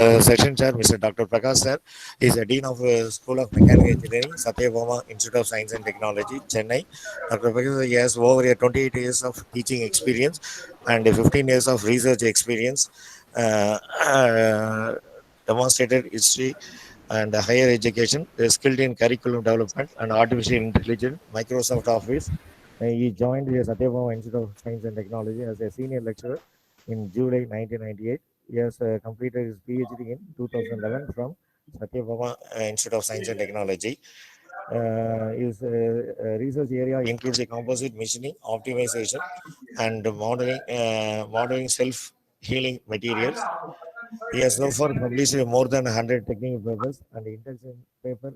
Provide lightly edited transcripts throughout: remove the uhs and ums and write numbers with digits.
Section Chair, Mr. Dr. Prakash Sir, is the Dean of School of Mechanical Engineering, Satyabama Institute of Science and Technology, Chennai. Dr. Prakash Sir, he has over 28 years of teaching experience and 15 years of research experience, demonstrated history and higher education, skilled in curriculum development and artificial intelligence, Microsoft Office. He joined the Satyabama Institute of Science and Technology as a senior lecturer in July 1998. He has completed his PhD in 2011 from Satyabama Institute of Science and Technology. His research area includes the composite machining, optimization, and modeling self-healing materials. He has so far published more than 100 technical papers and intensive paper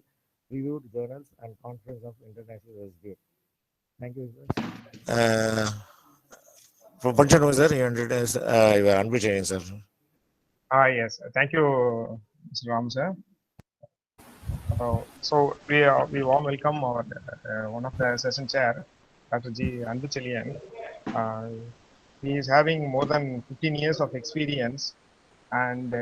reviewed journals and conference of international SBA. Thank you, sir. Function sir, you are unmuted, sir. Yes, thank you, Mr. Ram, sir. So we warm welcome our one of the session chair, Dr. G. Anbuchelian. He is having more than 15 years of experience, and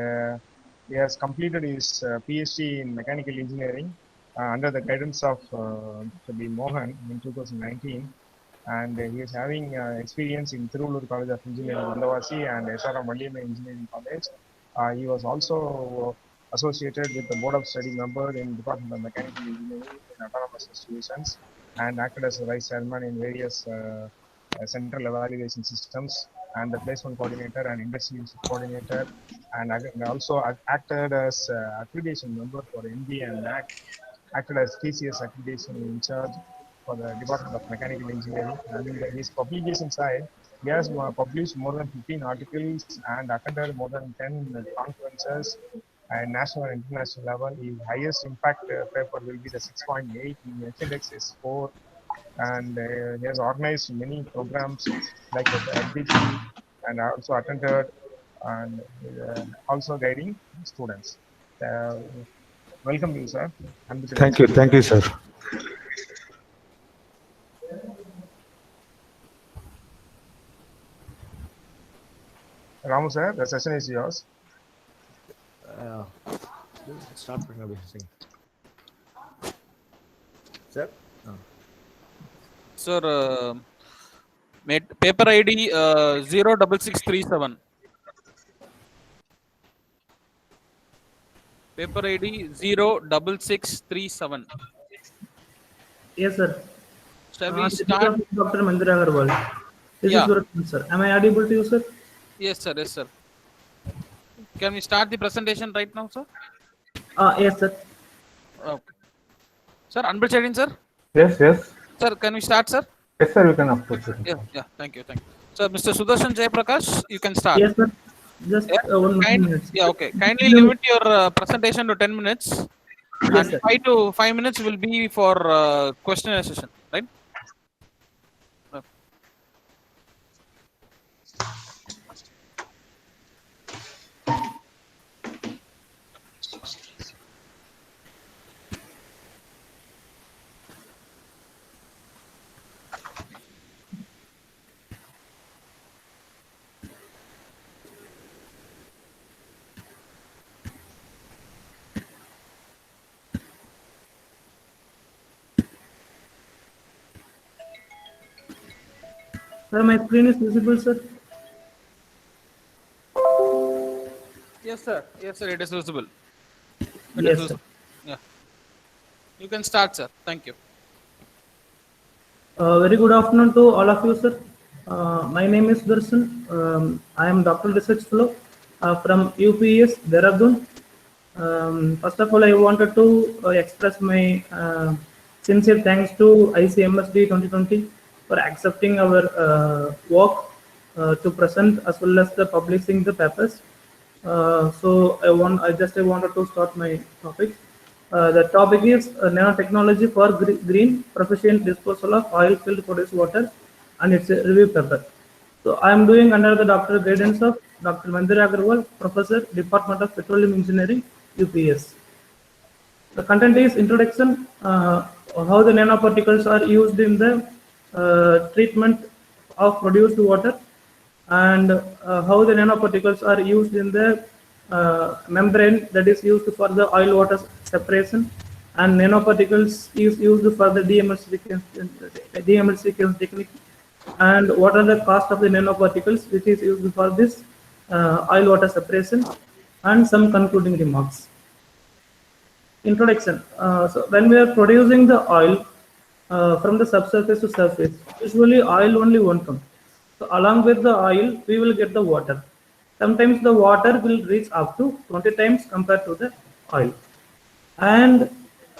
he has completed his PhD in mechanical engineering under the guidance of Dr. B. Mohan in 2019. And he is having experience in Tiruvallur College of Engineering, Vandavasi, and SRM Valliyamai Engineering College. He was also associated with the Board of Study member in Department of Mechanical Engineering in autonomous institutions, and acted as a vice chairman in various central evaluation systems, and the placement coordinator and investigation coordinator, and also acted as accreditation member for MD and NAC, acted as TCS accreditation in charge for the Department of Mechanical Engineering. And in his publication side, he has published more than 15 articles and attended more than 10 conferences at national and international level. His highest impact paper will be the 6.8. In index is 4, and he has organized many programs like the FDP, and also attended and also guiding students. Welcome you, sir. Thank you, sir. Ramu, sir, the session is yours. Start from everything. Sir? Sir, paper ID 06637. Paper ID 06637. Yes, sir. Shall we start? Dr. Mandira Agarwal. This is Surat, sir. Am I audible to you, sir? Yes, sir. Yes, sir. Can we start the presentation right now, sir? Yes, sir. Okay. Sir, Anbuchelian, sir? Yes. Sir, can we start, sir? Yes, sir, you can approach it. Yeah. Thank you. Sir, Mr. Sudarshan Jayaprakash, you can start. Yes, sir. Just 1 minute. Yeah, okay. Kindly limit your presentation to 10 minutes. Yes, and 5 minutes will be for questionnaire session, right? Sir, my screen is visible, sir. Yes, sir. It is visible. Yes, sir. Yeah. You can start, sir. Thank you. Very good afternoon to all of you, sir. My name is Sudarshan. I am doctoral research fellow from UPS, Dehradun. First of all, I wanted to express my sincere thanks to ICMSD2020 for accepting our work to present as well as the publishing the papers. So I wanted to start my topic. The topic is nanotechnology for green proficient disposal of oil filled produced water, and it's a review paper. So I am doing under the doctoral guidance of Dr. Mandira Agarwal, Professor, Department of Petroleum Engineering, UPS. The content is introduction, how the nanoparticles are used in the treatment of produced water, and how the nanoparticles are used in the membrane that is used for the oil water separation, and nanoparticles is used for the DML sequence technique. And what are the cost of the nanoparticles which is used for this oil water separation, and some concluding remarks. Introduction. So when we are producing the oil from the subsurface to surface, usually oil only won't come. So along with the oil, we will get the water. Sometimes the water will reach up to 20 times compared to the oil. And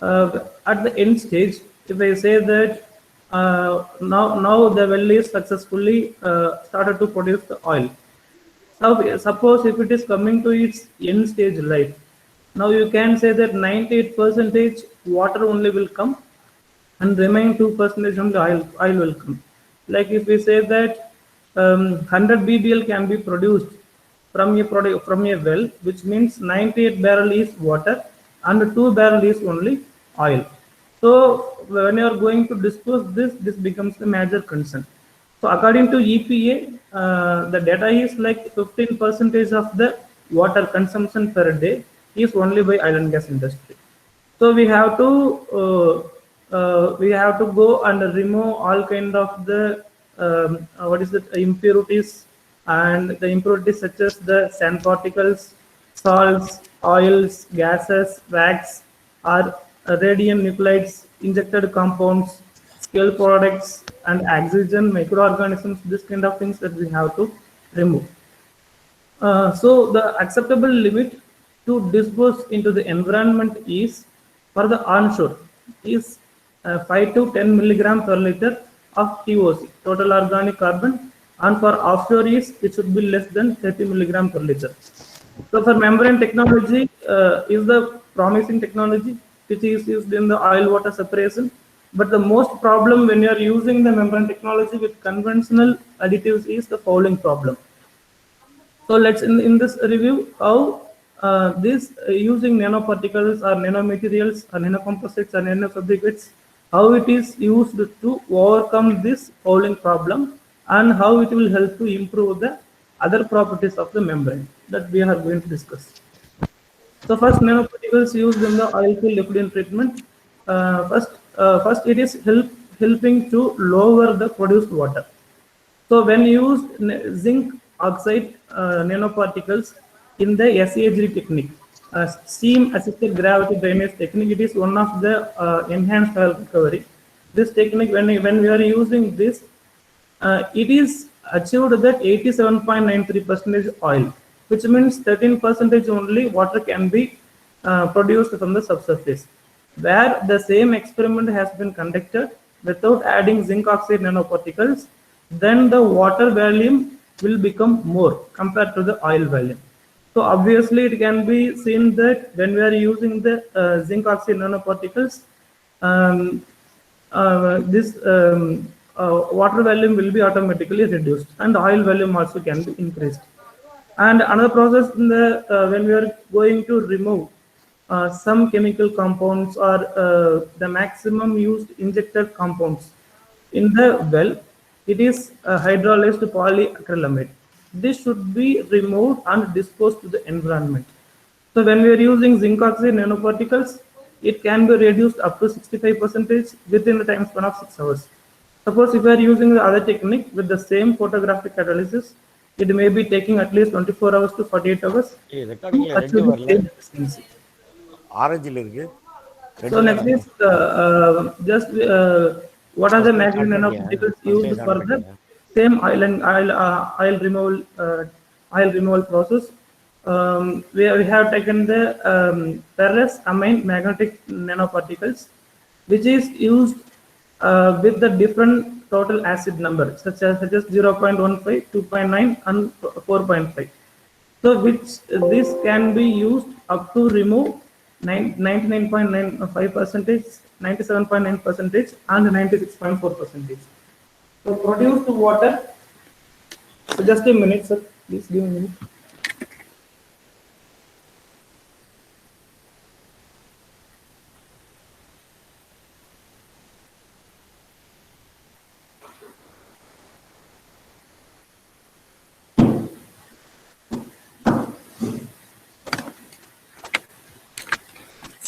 at the end stage, if I say that now the well is successfully started to produce the oil. Now, suppose if it is coming to its end stage life, now you can say that 98% water only will come, and remaining 2% only oil will come. Like if we say that 100 BBL can be produced from a product from a well, which means 98 barrel is water and 2 barrel is only oil. So when you are going to dispose this becomes the major concern. So according to EPA, the data is like 15% of the water consumption per day is only by oil and gas industry. So we have to go and remove all kind of the what is it, impurities, and the impurities such as the sand particles, salts, oils, gases, wax, or radium nuclides, injected compounds, scale products, and oxygen, microorganisms. This kind of things that we have to remove. So the acceptable limit to dispose into the environment is, for the onshore, is 5 to 10 milligram per liter of TOC, total organic carbon, and for offshore is it should be less than 30 milligram per liter. So for membrane technology is the promising technology which is used in the oil water separation. But the most problem when you are using the membrane technology with conventional additives is the fouling problem. So let's in this review how this using nanoparticles or nanomaterials or nanocomposites or nanofabricates, how it is used to overcome this fouling problem, and how it will help to improve the other properties of the membrane that we are going to discuss. So first, nanoparticles used in the oil field effluent treatment. First it is helping to lower the produced water. So when used zinc oxide nanoparticles in the SAG technique, steam assisted gravity drainage technique, it is one of the enhanced oil recovery. This technique, when we are using this, it is achieved that 87.93% oil, which means 13% only water can be produced from the subsurface. Where the same experiment has been conducted without adding zinc oxide nanoparticles, then the water volume will become more compared to the oil volume. So obviously it can be seen that when we are using the zinc oxide nanoparticles, um, this water volume will be automatically reduced, and oil volume also can be increased. And another process in the when we are going to remove some chemical compounds or the maximum used injected compounds in the well, it is hydrolyzed polyacrylamide. This should be removed and disposed to the environment. So when we are using zinc oxide nanoparticles, it can be reduced up to 65% within the time span of 6 hours. Suppose if we are using the other technique with the same photographic catalysis, it may be taking at least 24 hours to 48 hours to ரெக்கார்டிங்ல red achieve the வரல, same efficiency. ஆரஞ்சில் இருக்கு, So ரெட்டில் next இருக்கு. is just what are the first magnet start பண்ணியா? nanoparticles ஃபர்ஸ்டே used for start the பண்ணியா? same oil removal process. We have taken the ferrous amine magnetic nanoparticles, which is used with the different total acid number such as 0.15, 2.9, and 4.5. So which this can be used up to remove 99.95%, 97.9%, and 96.4%. So produced water. So just a minute, sir. Please give me a minute.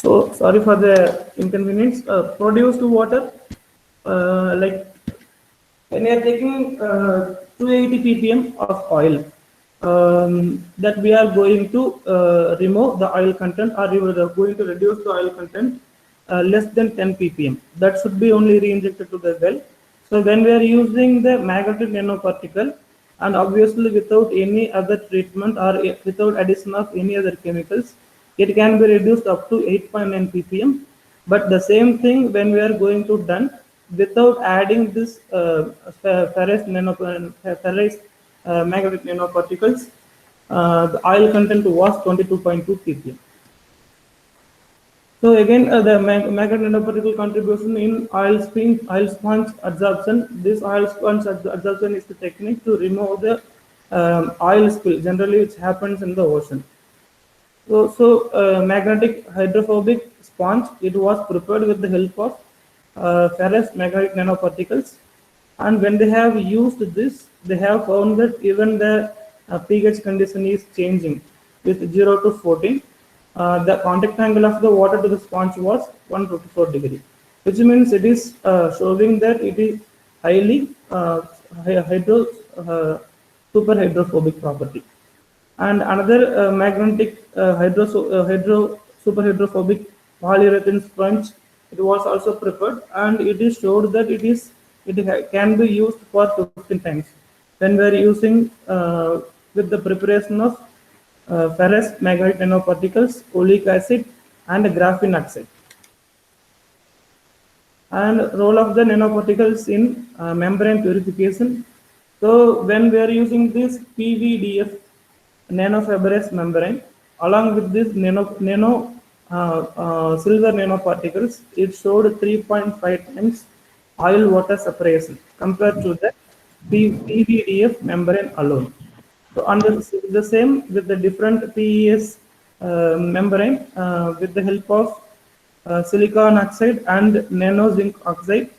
So sorry for the inconvenience. Produced water, like when we are taking 280 ppm of oil, that we are going to remove the oil content, or we are going to reduce the oil content less than 10 ppm. That should be only reinjected to the well. So when we are using the magnetic nanoparticle, and obviously without any other treatment or without addition of any other chemicals, it can be reduced up to 8.9 ppm. But the same thing when we are going to done without adding this ferrous magnetic nanoparticles, the oil content was 22.2 ppm. So again, the magnetic nanoparticle contribution in oil sponge absorption. This oil sponge absorption is the technique to remove the oil spill. Generally, which happens in the ocean. So magnetic hydrophobic sponge, it was prepared with the help of ferrous magnetic nanoparticles, and when they have used this, they have found that even the pH condition is changing with 0 to 14. The contact angle of the water to the sponge was 154 degree, which means it is showing that it is highly hydro super hydrophobic property. And another magnetic hydro superhydrophobic polyurethane sponge, it was also prepared, and it is showed that can be used for 15 times when we are using with the preparation of ferrous magnetic nanoparticles, oleic acid, and graphene oxide. And role of the nanoparticles in membrane purification. So when we are using this PVDF nanofibrous membrane along with this silver nanoparticles, it showed 3.5 times oil water separation compared to the PVDF membrane alone. So under the same with the different PES membrane with the help of silicon oxide and nano zinc oxide,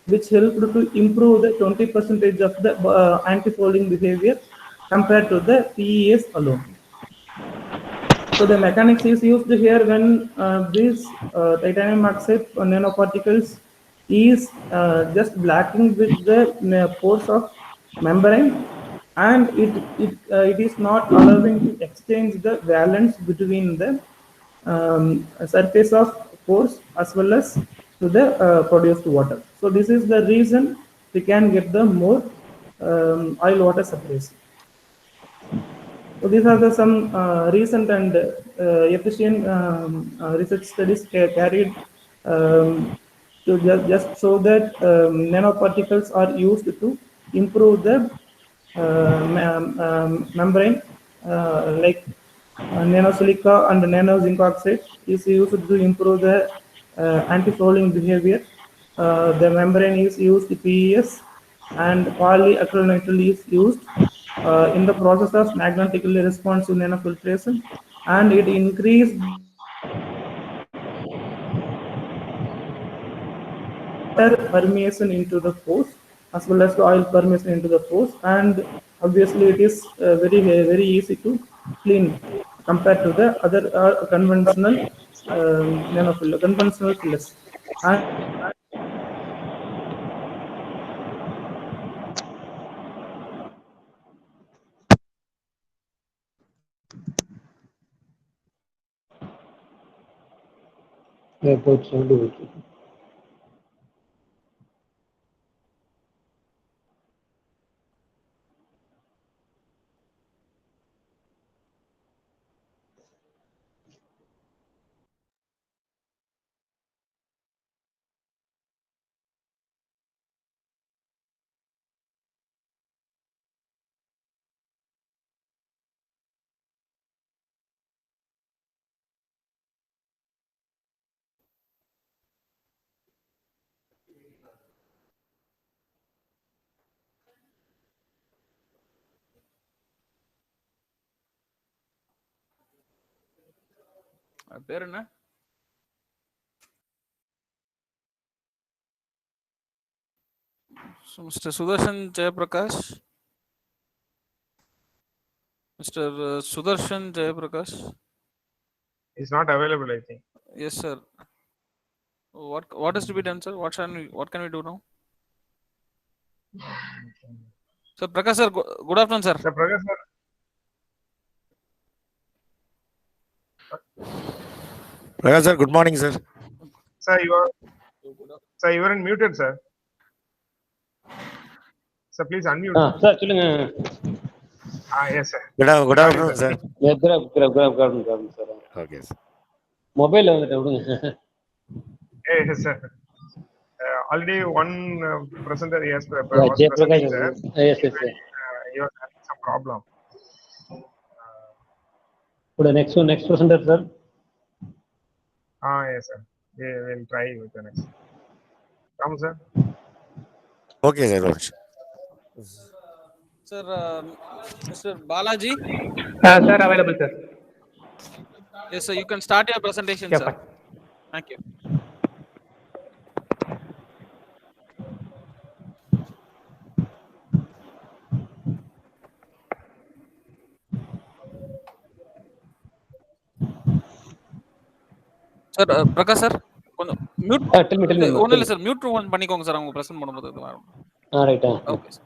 which helped to improve the 20 percentage of the anti-fouling behavior compared to the PES alone. So the mechanics is used here when these titanium oxide nanoparticles is just blacking with the pores of membrane, and it is not allowing to exchange the valence between the surface of pores as well as to the produced water. So this is the reason we can get the more oil water separation. So these are some recent and efficient research studies carried to just show that nanoparticles are used to improve the membrane, like nanosilica and nano zinc oxide is used to improve the anti-fouling behavior. The membrane is used PES, and polyacrylonitrile is used in the process of magnetically responsive nanofiltration, and it increased water permeation into the pores as well as the oil permeation into the pores, and obviously it is very easy to clean compared to the other conventional conventional fillers. And பேர் என்ன? So Mr. Sudarshan Jayaprakash. Mr. Sudarshan Jayaprakash. It's not available, I think. Yes, sir. What is to be done, sir? What can we do now? So Prakash sir, good afternoon, sir. The Professor. Prakash sir, good morning, sir. Sir, you are muted, sir. Sir, please unmute. Sir, சொல்லுங்க. Yes, sir. Good afternoon, sir. Good, sir. Okay, sir. Mobile வந்துட்டு விடுங்க. Yes, sir. Already one presenter was Jay presenting, Prakash. sir. Yes. He was having some problem. Good, next presenter, sir. Yes, sir. We will try with the next. Come, sir. Okay, sir. Sir, Mr. Balaji. Sir, available, sir. Yes, sir. You can start your presentation, Yeah, sir. fine. Thank you. Sir, Prakash sir, mute. Tell me. ஒன்றும் இல்லை sir, mute one பண்ணிக்கோங்க sir அவங்க present பண்ணும்போது. Right. Okay, sir.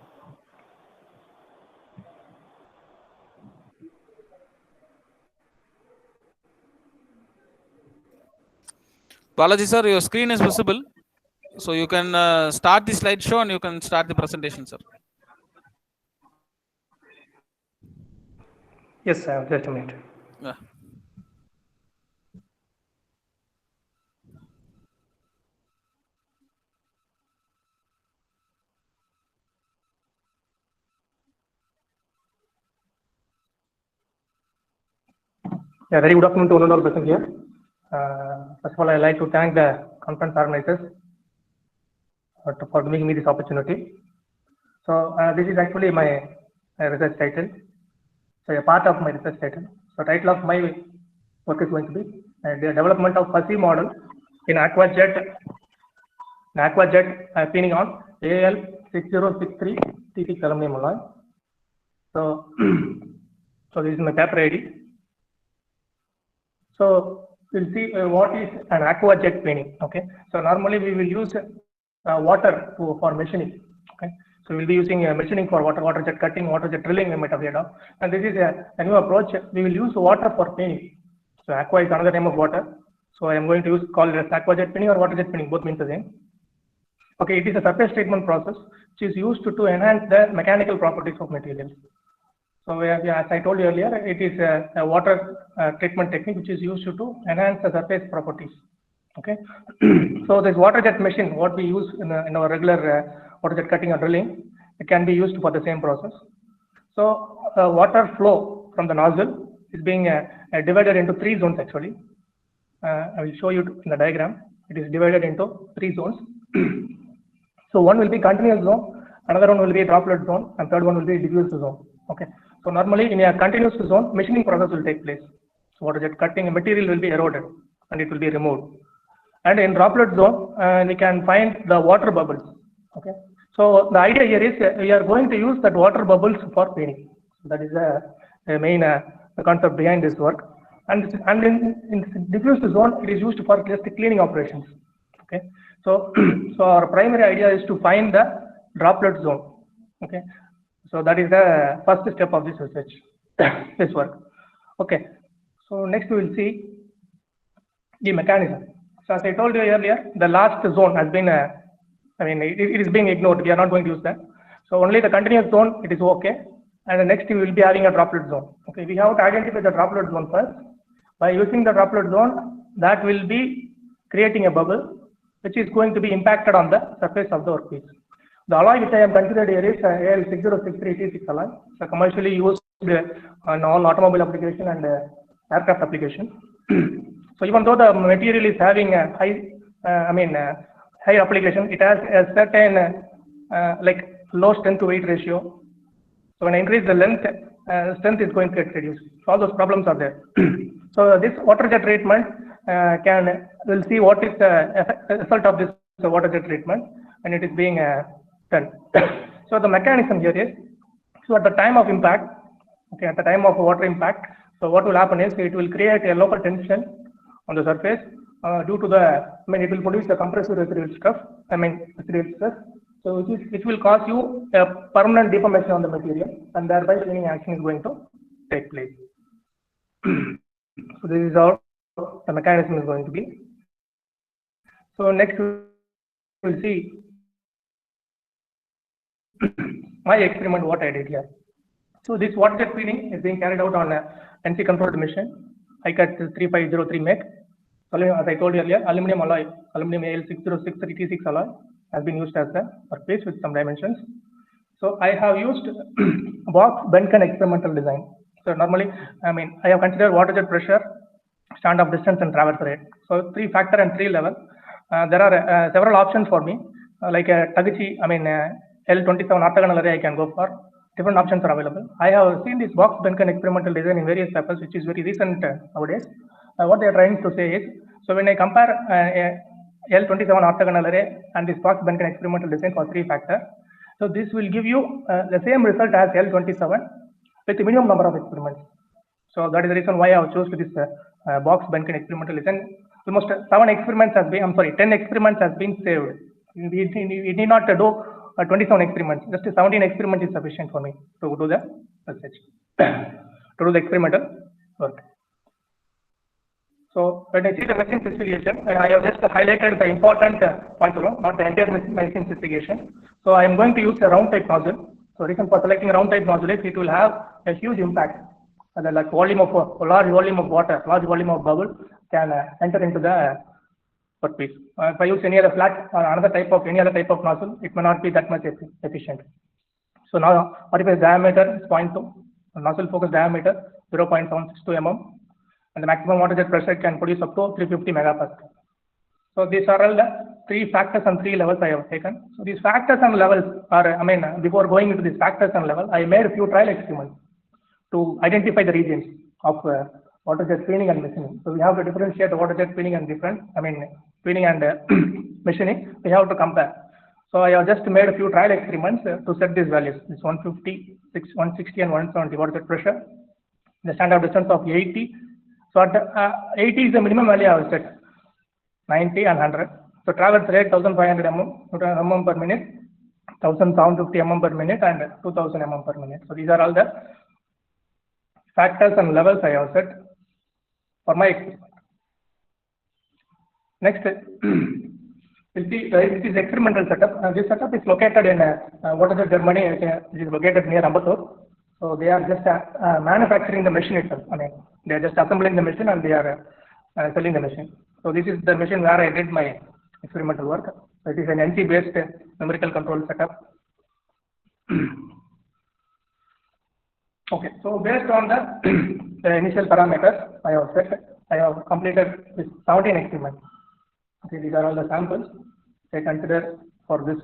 Balaji sir, your screen is visible, so you can start the slideshow and you can start the presentation, sir. Yes, sir. Just a minute. Yeah. Yeah, very good afternoon to one and all present here. First of all, I'd like to thank the conference organizers for giving me this opportunity. So this is actually my research title. So a part of my research title. So title of my work is going to be the development of fuzzy model in aquajet pinning on AL6063 T6 aluminum alloy. So this is my paper ID. So we'll see what is an aquajet pinning. Okay, so normally we will use water for machining. Okay, so we'll be using machining for water jet cutting, water jet drilling, we might have heard of. And this is a new approach. We will use water for pinning. So aqua is another name of water. So I am going to call it as aquajet pinning or water jet pinning, both means the same. Okay, it is a surface treatment process which is used to enhance the mechanical properties of materials. So as I told you earlier, it is a water treatment technique which is used to enhance the surface properties. Okay, so this water jet machine, what we use in our regular water jet cutting or drilling, it can be used for the same process. So water flow from the nozzle is being divided into 3 zones actually. I will show you in the diagram. It is divided into 3 zones. So one will be continuous zone, another one will be droplet zone, and third one will be diffuse zone. Okay. So normally in a continuous zone, machining process will take place. So water jet cutting material will be eroded and it will be removed. And in droplet zone, we can find the water bubbles. Okay. So the idea here is we are going to use that water bubbles for painting. That is the main concept behind this work. And in diffuse zone, it is used for just cleaning operations. Okay. So our primary idea is to find the droplet zone. Okay. So that is the first step of this research, this work. Okay. So next we will see the mechanism. So as I told you earlier, the last zone has been, it is being ignored. We are not going to use that. So only the continuous zone, it is okay. And the next we will be having a droplet zone. Okay. We have to identify the droplet zone first. By using the droplet zone, that will be creating a bubble, which is going to be impacted on the surface of the workpiece. The alloy which I have considered here is AL6063 T6 alloy. So commercially used on all automobile application and aircraft application. So even though the material is having a high application, it has a certain like low strength to weight ratio. So when I increase the length, strength is going to get reduced. So all those problems are there. So this water jet treatment we'll see what is the result of this water jet treatment, and it is being done. So the mechanism here is, so at the time of impact, okay, at the time of water impact, so what will happen is it will create a local tension on the surface. Due to the, it will produce a compressive residual stress, residual stress. So which will cause you a permanent deformation on the material, and thereby cleaning action is going to take place. So this is how the mechanism is going to be. So next we'll see my experiment, what I did here. So this water jet cleaning is being carried out on a NC controlled machine, ICAT 3503 make. As I told you earlier, aluminum alloy, aluminum AL6063T6 alloy has been used as the workpiece with some dimensions. So I have used box Benken experimental design. So normally, I have considered water jet pressure, stand-off distance, and traverse rate. So 3 factor and 3 level. There are several options for me, like a Taguchi, L27 orthogonal array I can go for. Different options are available. I have seen this box Benken experimental design in various papers, which is very recent nowadays. What they are trying to say is, so when I compare L27 orthogonal array and this box Benken experimental design for 3 factor, so this will give you the same result as L27 with the minimum number of experiments. So that is the reason why I have chosen this box Benken experimental design. Almost 10 experiments has been saved. We need not do 27 experiments. Just 17 experiments is sufficient for me to do the research, to do the experimental work. So when I see the machine specification, I have just highlighted the important points, not the entire machine specification. So I am going to use a round type nozzle. So reason for selecting a round type nozzle is it will have a huge impact. Like volume of a large volume of water, large volume of bubble can enter into the workpiece. If I use any other flat or any other type of nozzle, it may not be that much efficient. So now, what if the diameter is 0.2, nozzle focus diameter 0.762 mm, and the maximum water jet pressure can produce up to 350 megapascal. So these are all the 3 factors and 3 levels I have taken. So these factors and levels are, before going into these factors and level, I made a few trial experiments to identify the regions of water jet cleaning and machining. So we have to differentiate the water jet cleaning and cleaning and machining. We have to compare. So I have just made a few trial experiments to set these values. This 150, 160, and 170 water jet pressure. The standard distance of 80. So at 80 is the minimum value I have set. 90 and 100. So traverse rate 1500 mm per minute, 1750 mm per minute, and 2000 mm per minute. So these are all the factors and levels I have set for my experiment. Next, we'll see this is experimental setup. This setup is located in water jet Germany. It is located near Ambattur. So they are just manufacturing the machine itself. They are just assembling the machine and they are selling the machine. So this is the machine where I did my experimental work. So it is an NC-based numerical control setup. Okay, so based on the initial parameters I have completed this 17 experiments. Okay, these are all the samples I consider for this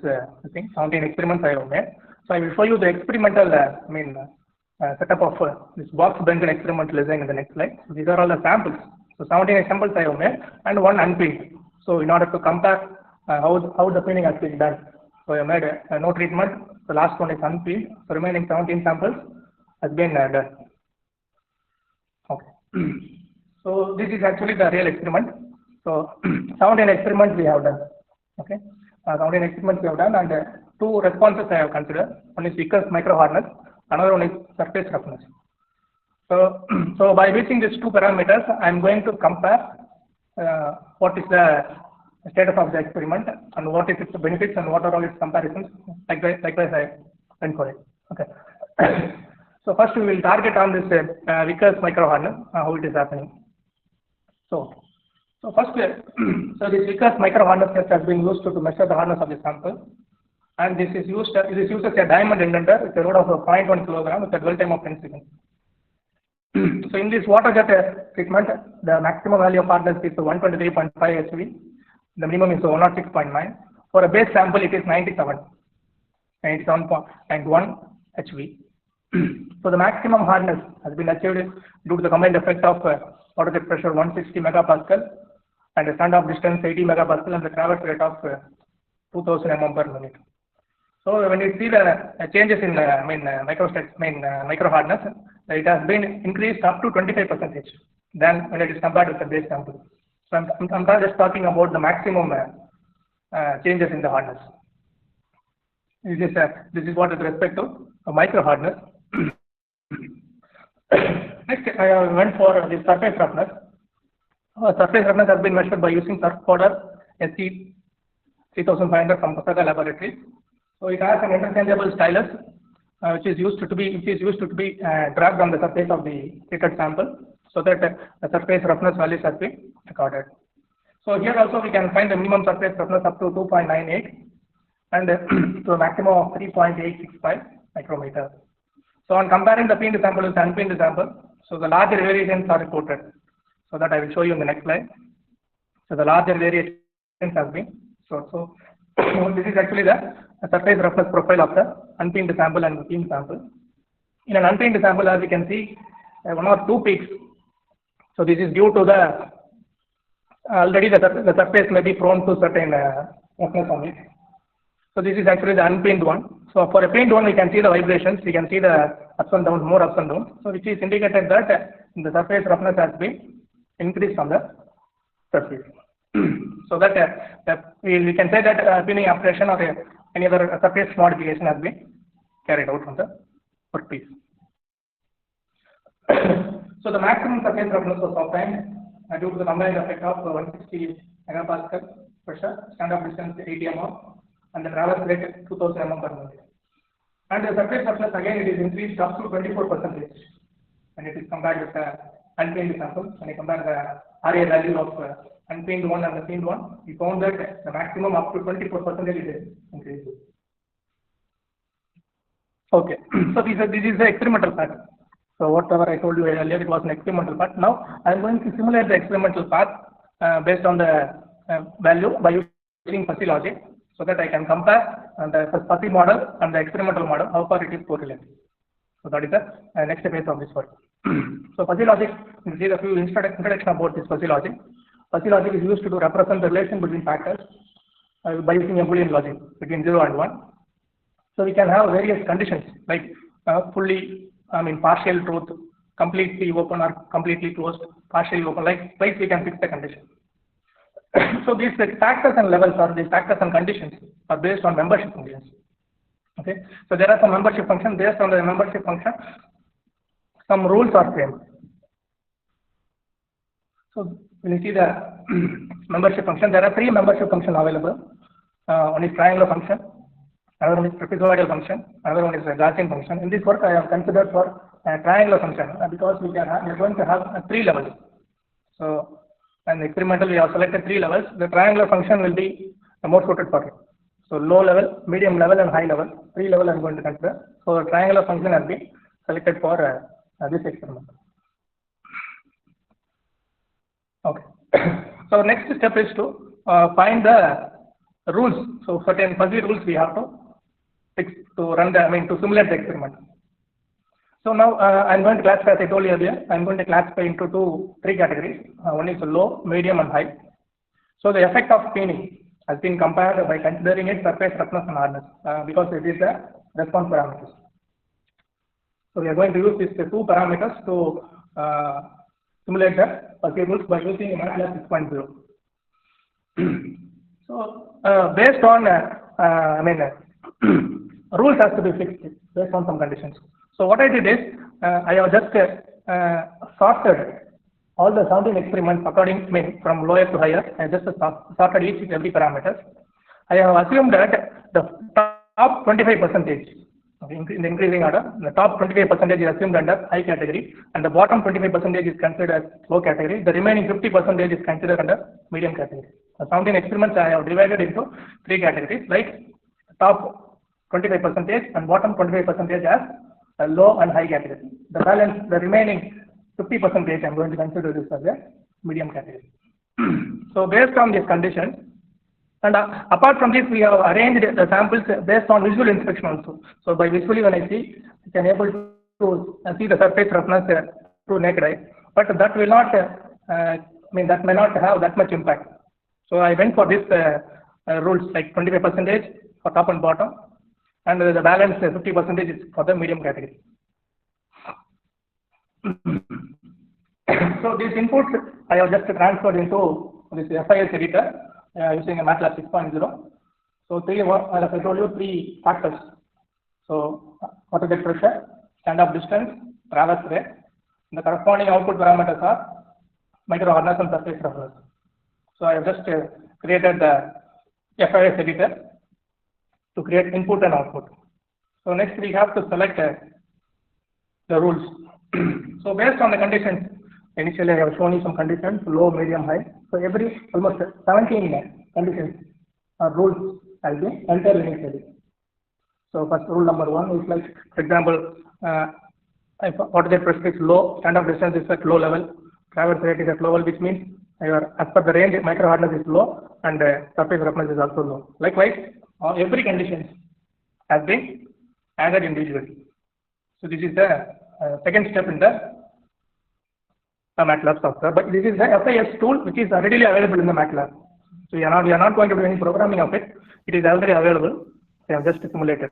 17 experiments I have made. So I will show you the experimental setup of this box Benken experimental design in the next slide. So these are all the samples. So 17 samples I have made and one unpeeled. So in order to compare how the peeling has been done. So I made no treatment. The last one is unpeeled. So remaining 17 samples has been done. Okay. So this is actually the real experiment. So 17 experiments we have done. Okay. 17 experiments we have done, and 2 responses I have considered. One is Vickers micro hardness. Another one is surface roughness. So by using these 2 parameters, I am going to compare what is the status of the experiment and what is its benefits and what are all its comparisons. Likewise I went for it. Okay. So first we will target on this Vickers micro hardness, how it is happening. So first, so this Vickers micro hardness test has been used to measure the hardness of the sample, and this uses a diamond indenter with a load of 0.1 kilogram with a dwell time of 10 seconds. So in this water jet treatment, the maximum value of hardness is 123.5 HV. The minimum is 106.9. For a base sample, it is 97.1 HV. So the maximum hardness has been achieved due to the combined effect of water jet pressure 160 megapascal and a standoff distance 80 megapascal and the traverse rate of 2000 mm per minute. So when you see the changes in micro hardness, it has been increased up to 25% than when it is compared with the base sample. So I'm just talking about the maximum changes in the hardness. This is what with respect to micro hardness. Next, I went for the surface roughness. Surface roughness has been measured by using surf powder SC3500 from Kasaka Laboratories. So it has an interchangeable stylus, which is used to be dragged on the surface of the treated sample, so that the surface roughness values has been recorded. So here also we can find the minimum surface roughness up to 2.98 and to a maximum of 3.865 micrometer. So on comparing the pinned sample with the unpinned sample, so the larger variations are reported. So that I will show you in the next slide. So the larger variations have been so this is actually the surface roughness profile of the unpinned sample and the pinned sample. In an unpinned sample, as you can see, one or two peaks. So this is due to the already the surface may be prone to certain roughness on it. So this is actually the unpinned one. So for a pinned one, we can see the vibrations. We can see the ups and downs, more ups and downs. So which is indicated that the surface roughness has been increased on the surface. So that we can say that pinning operation or any other surface modification has been carried out on the workpiece. So the maximum surface roughness was obtained due to the combined effect of 160 megapascal pressure, standoff distance 80 mm, and the traverse rate 2000 mm per minute. And the surface roughness again it is increased up to 24% when it is compared with the unpinned sample. When I compare the RA value of unpinned one and the pinned one, we found that the maximum up to 24% is increased. Okay, so this is the experimental part. So whatever I told you earlier, it was an experimental part. Now I am going to simulate the experimental path based on the value by using fuzzy logic, so that I can compare the fuzzy model and the experimental model, how far it is correlated. So that is the next phase of this work. So fuzzy logic, we see a few introduction about this fuzzy logic. Fuzzy logic is used to represent the relation between factors by using a Boolean logic between 0 and 1. So we can have various conditions like partial truth, completely open or completely closed, partially open, like twice we can fix the condition. So these factors and levels or these factors and conditions are based on membership functions. Okay, so there are some membership functions. Based on the membership function, some rules are framed. So when you see the membership function, there are three membership functions available. One is triangular function, another one is trapezoidal function, another one is a Gaussian function. In this work, I have considered for a triangular function because we are going to have three levels. So, and experimentally, we have selected three levels. The triangular function will be the most suited for it. So, low level, medium level, and high level. Three level I am going to consider. So, the triangular function has been selected for this experiment. Okay. So, next step is to find the rules. So, certain fuzzy rules we have to fix to run the, to simulate the experiment. So now I am going to classify, as I told you earlier, I am going to classify into three categories. One is low, medium, and high. So the effect of pinning has been compared by considering its surface roughness and hardness because it is the response parameters. So we are going to use these two parameters to simulate the fuzzy rules by using MATLAB 6.0. So based on rules has to be fixed based on some conditions. So what I did is I have just sorted all the sounding experiments according from lower to higher. I just sorted each and every parameters. I have assumed that the top 25% in the increasing order, the top 25% is assumed under high category, and the bottom 25% is considered as low category. The remaining 50% is considered under medium category. The sounding experiments I have divided into three categories, like top 25% and bottom 25% as a low and high category. The balance, the remaining 50% I am going to consider this as a medium category. So based on this condition, and apart from this, we have arranged the samples based on visual inspection also. So by visually when I see, I can able to see the surface roughness through naked eye, but that will not, that may not have that much impact. So I went for this rules like 25% for top and bottom, and the balance 50% is for the medium category. So these inputs I have just transferred into this FIS editor using a MATLAB 6.0. So as I told you, 3 factors. So water jet pressure, stand-off distance, traverse rate. The corresponding output parameters are micro hardness and surface roughness. So I have just created the FIS editor to create input and output. So next we have to select the rules. So based on the conditions, initially I have shown you some conditions, low, medium, high. So almost 17 conditions or rules has been entered initially. So first rule number 1 is like, for example, if water jet pressure is low, stand-off distance is at low level, traverse rate is at low level, which means as per the range, micro hardness is low and surface roughness is also low. Likewise, every condition has been added individually. So this is the second step in the MATLAB software. But this is the FIS tool which is readily available in the MATLAB. So we are not going to do any programming of it. It is already available. I have just simulated.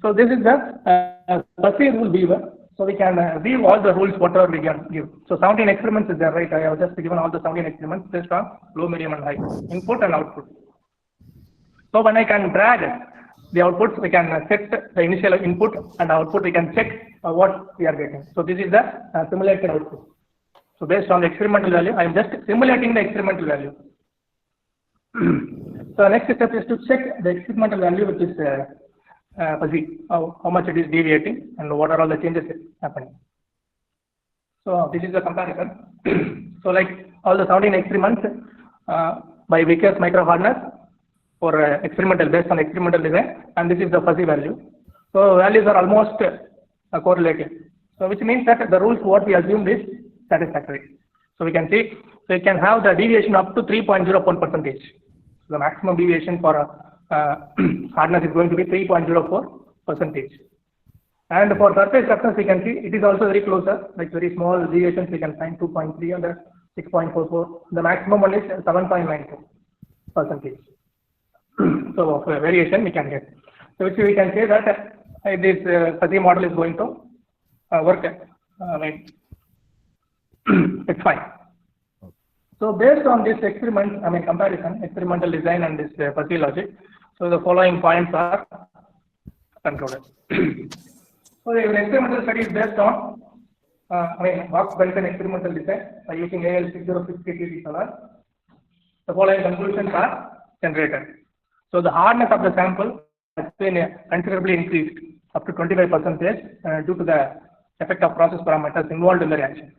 So this is the fuzzy rule viewer. So we can view all the rules whatever we can give. So 17 experiments is there, right? I have just given all the 17 experiments based on low, medium, and high input and output. So when I can drag the outputs, we can set the initial input and output. We can check what we are getting. So this is the simulated output. So based on the experimental value, I am just simulating the experimental value. So next step is to check the experimental value, which is fuzzy, how much it is deviating and what are all the changes happening. So this is the comparison. So like all the 17 experiments by Vickers micro hardness for experimental, based on experimental design, and this is the fuzzy value. So values are almost correlated. So which means that the rules what we assumed is satisfactory. So we can see, so you can have the deviation up to 3.04%. So the maximum deviation for hardness is going to be 3.04%. And for surface roughness, we can see it is also very closer, like very small deviations we can find 2.3 and 6.44. The maximum one is 7.92%. So variation we can get. So which we can say that this fuzzy model is going to work. Right. It's fine. So based on this experiment, comparison, experimental design and this fuzzy logic, so the following points are concluded. So the experimental study is based on Box-Benson experimental design by using AL6063. The following conclusions are generated. So the hardness of the sample has been considerably increased up to 25% due to the effect of process parameters involved in the reaction.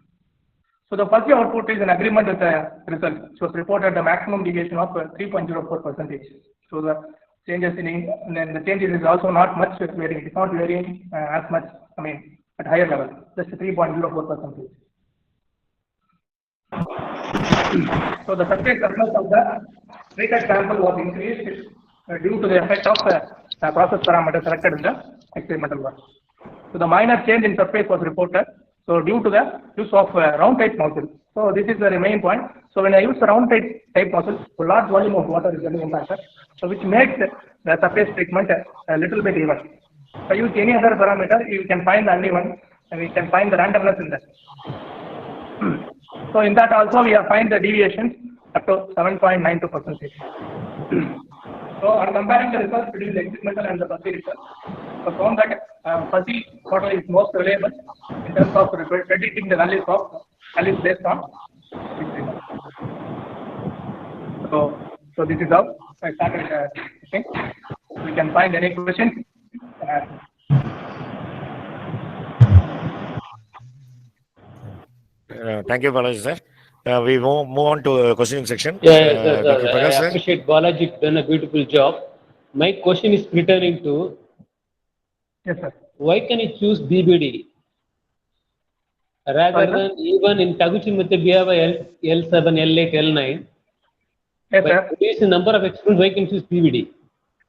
So the fuzzy output is in agreement with the result, which was reported the maximum deviation of 3.04%. So the changes and then the changes is also not much varying. It is not varying as much. At higher level, just 3.04%. So the surface roughness of the treated sample was increased due to the effect of the process parameter selected in the experimental work. So the minor change in surface was reported. So due to the use of round type nozzle. So this is the main point. So when I use the round type nozzle, a large volume of water is getting impacted. So which makes the surface treatment a little bit even. If I use any other parameter, you can find the uneven and we can find the randomness in that. So in that also we have find the deviations up to 7.92%. So on comparing the results between the experimental and the fuzzy results, so found that fuzzy model is most reliable in terms of predicting the values based on experiment. So this is how I started. We can find any questions. Thank you, Balaji sir. We move on to questioning section. Sir, Dr. Prakash, I sir. appreciate Balaji done a beautiful job. My question is returning to, Yes, sir. why can you choose BBD? Rather than even in Taguchi method, we have a L7, L8, L9. Yes, But sir. it is a number of experiments, why can you choose BBD?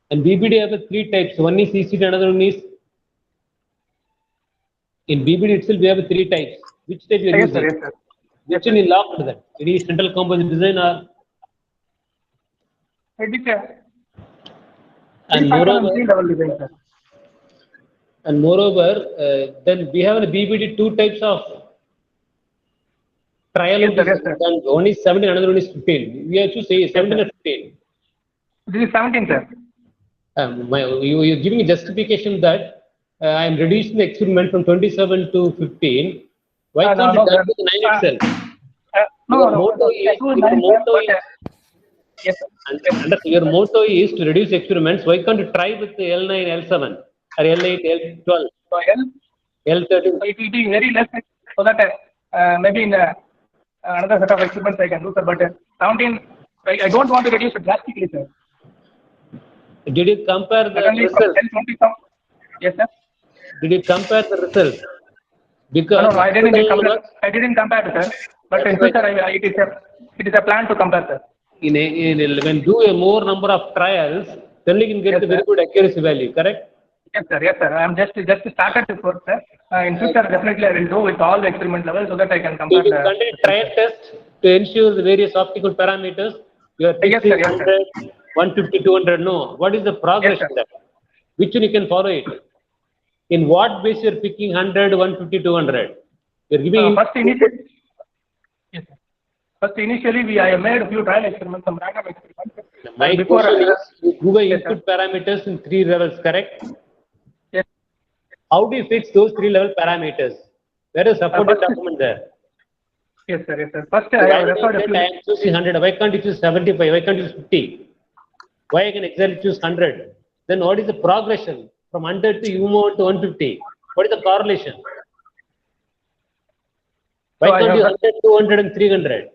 And BBD have 3 types. One is ECD, another one is, in BBD itself, we have 3 types. Which type you are Yes, using? sir. Yes, sir. Which one is locked that? Any central composite design or? And moreover, then we have a BBD 2 types of trial Yes, out sir, is yes, sir. done. One is 17, another one is 15. We have to say 17 or 15. This is 17, sir. You're giving a justification that I am reducing the experiment from 27 to 15. Why No, can't no, you sir. done with 9 itself? No, Your no, motto no. is, Two nine, sir, but yes, sir. Yes, sir. your motto is to reduce experiments. Why can't you try with the L9, L7 or L8, L12, So L13? so it will be very less, so that maybe in another set of experiments I can do, sir. But 17, I don't want to reduce it drastically, sir. Did you compare the Suddenly from results? 10, 20 some. Yes, sir. Did you compare the results? No, Because no, I up to didn't now, compare. I didn't compare, sir. But that's in why future, it is a plan to compare, sir. when do a more number of trials, then you can get Yes, the sir. very good accuracy value, correct? Yes, sir. Yes, sir. I'm just started this work, sir. In future, definitely I will do with all the experiment levels so that I can So compare you will conduct trial test to ensure the various optical parameters. You are Yes, sir. fixing Yes, sir. 100, 150, 200. No. What is the Yes, progression sir. there? Which one you can follow it? In what base you are picking 100, 150, 200? You are giving First, input. yes, sir. First, initially, I made a few trial experiments, some random experiments. My Before, question is, you give a yes, sir. input parameters in 3 levels, correct? Yes. How do you fix those 3 level parameters? There is supporting First, document there. yes, sir. Yes, sir. First, To I have validate referred a that few. I am choosing 100, why can't you choose 75? Why can't you choose 50? Why I can exactly choose 100? Then what is the progression from 100 to you move on to 150? What is the correlation? Why So I can't have. you 100, 200 and 300?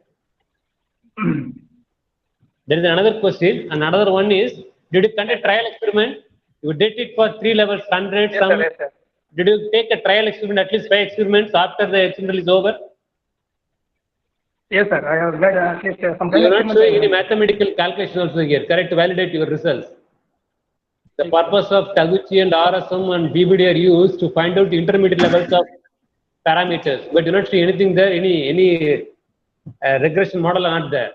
There is another question. Another one is, did you conduct trial experiment? You did it for 3 levels, 100, Yes, some. sir. Yes, sir. Did you take a trial experiment, at least 5 experiments after the experiment is over? Yes, sir. I have made at least some You trial are not experiments. showing any mathematical calculation also here, correct, to validate your results. The purpose of Taguchi and RSM and BBD are used to find out the intermediate levels of parameters, but you not see anything there, any regression model are not there.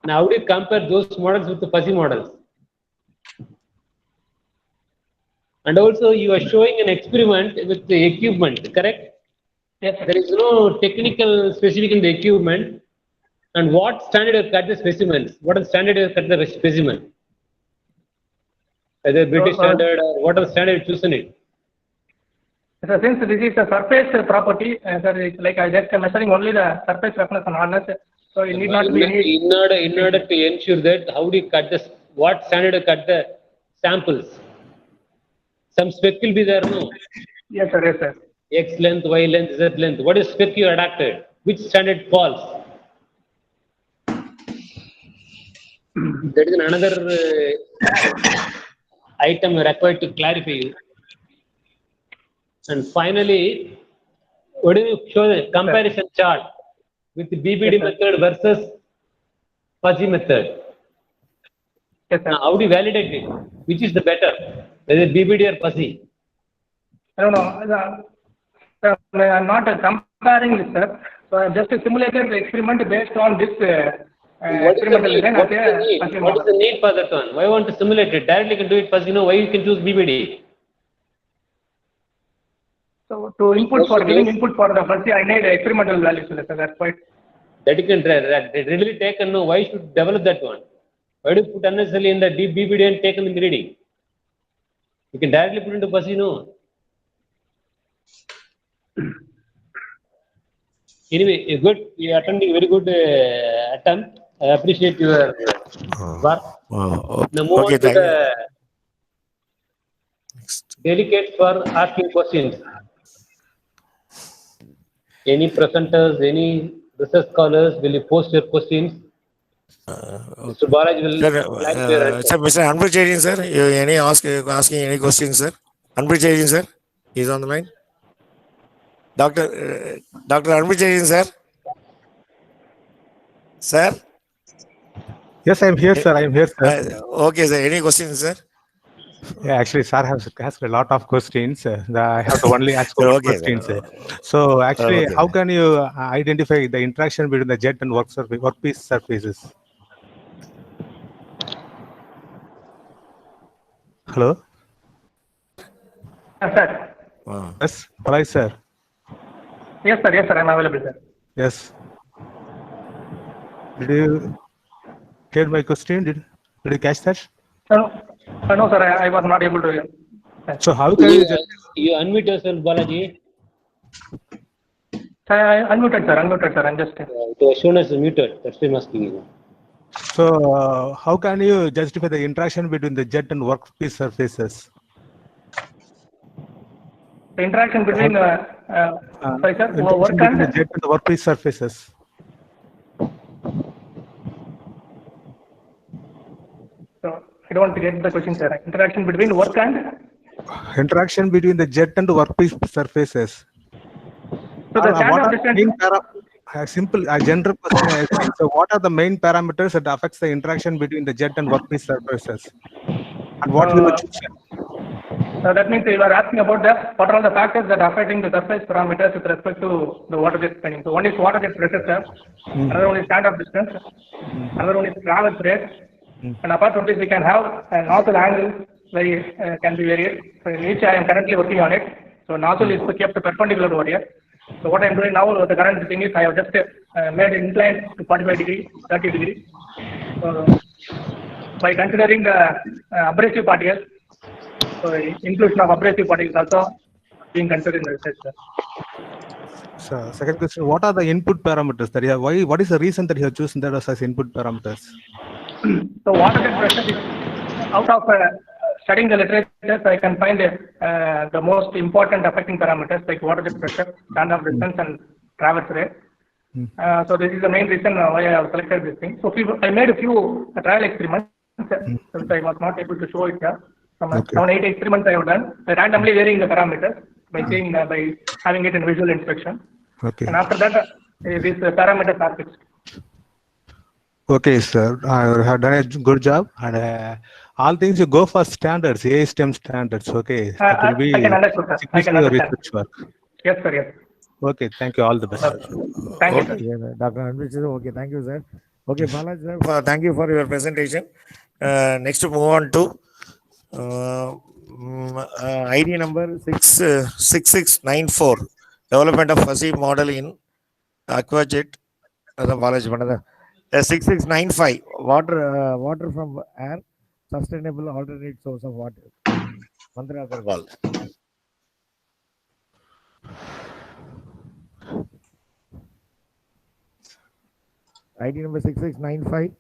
Now, how do you compare those models with the fuzzy models? And also, you are showing an experiment with the equipment, correct? Yes, sir. There is no technical specific in the equipment. And what standard you cut the specimens? What is the standard you cut the specimen? Whether British So, standard or what are the standard you chosen it? so since this is a surface property, sir, it's like I just measuring only the surface roughness and hardness, so it need not be any. In order to ensure that, how do you cut this? What standard you cut the samples? Some spec will be there, no? Yes, sir. Yes, sir. X length, Y length, Z length. What is spec you adapted? Which standard falls? That is another item required to clarify you. And finally, what do you show the comparison chart with the BBD Yes, sir. method versus fuzzy method? Yes, sir. Now, how do you validate it? Which is the better, whether BBD or fuzzy? I don't know. I'm not comparing this, sir. So I have just simulated the experiment based on this What is the experimental need? design What as is the a need? function What is model. the need for that one? Why want to simulate it? Directly you can do it fuzzy. You know why you can choose BBD? So to input for Question giving is input for the first, I need experimental values, sir. That's quite. that you can readily take and know why you should develop that one. Why do you put unnecessarily in the deep BBD and take in the reading? You can directly put into fuzzy, no. Anyway, good. You are attending very good attempt. I appreciate your work. Now move Okay, on to thank you. the delegates for asking questions. Any presenters, any research scholars, will you post your questions? Mr. Baraj will Sir, clarify your answer. sir, Mr. Anbujadin, sir, you any asking any questions, sir? Anbujadin, sir, he's on the line. Dr. Anbujadin, sir. Sir? Yes, I'm here, sir. I'm here, sir. Okay, sir. Any questions, sir? Yeah, actually, sir has asked a lot of questions. I have to only ask Sir, one okay, question, sir. sir. So, actually, Okay, how sir. can you identify the interaction between the jet and workpiece surfaces? Hello? Yes, sir. Yes, hello, sir. Yes, sir. Yes, sir. I'm available, sir. Yes. Did you hear my question? Did you catch that? No, sir, I was not able to hear. So how can you just You unmute yourself, Balaji. Sir, I unmuted, sir. I'm just. It was shown as muted. That's why I'm asking you. so how can you justify the interaction between the jet and workpiece surfaces? The interaction between, sorry, sir, Interaction work between the and. jet and the workpiece surfaces. So I don't get the question, sir. Interaction between work and. Interaction between the jet and the workpiece surfaces. So the What standard are distance. main a general question I asking. So what are the main parameters that affects the interaction between the jet and workpiece surfaces? And what you choose? That means you are asking about what are all the factors that are affecting the surface parameters with respect to the water jet spinning. So one is water jet pressure, sir. Another one is standoff distance. Another one is traverse rate. And apart from this, we can have nozzle angle can be varied. So in which I am currently working on it. So nozzle is kept perpendicular over here. So what I am doing now, the current thing is I have just made an incline to 45 degrees, 30 degrees. So by considering the abrasive particles, so inclusion of abrasive particles also being considered in the research, sir. So second question, what are the input parameters that you have? What is the reason that you have chosen that as input parameters? So water jet pressure is out of studying the literature, I can find the most important affecting parameters like water jet pressure, standoff distance, and traverse rate. So this is the main reason why I have selected this thing. So I made a few trial experiments, which I was not able to show it here. Some 7-8 experiments I have done, randomly varying the parameters by saying by having it in visual inspection. Okay. And after that, these parameters are fixed. Okay, sir. I have done a good job, and all things you go for standards, ASTM standards. Okay, that will be I can understand, sir. I can understand. research work. Yes, sir. Yes. Okay, thank you. All the best. Thank you, sir. Okay, Dr. Anvich, okay, thank you, sir. Okay, Balaji, sir, thank you for your presentation. Next, move on to ID number 6694, development of fuzzy model in aquajet. Balaji, 6695, water from air, sustainable alternate source of water. Mandra Agarwal. ID number 6695.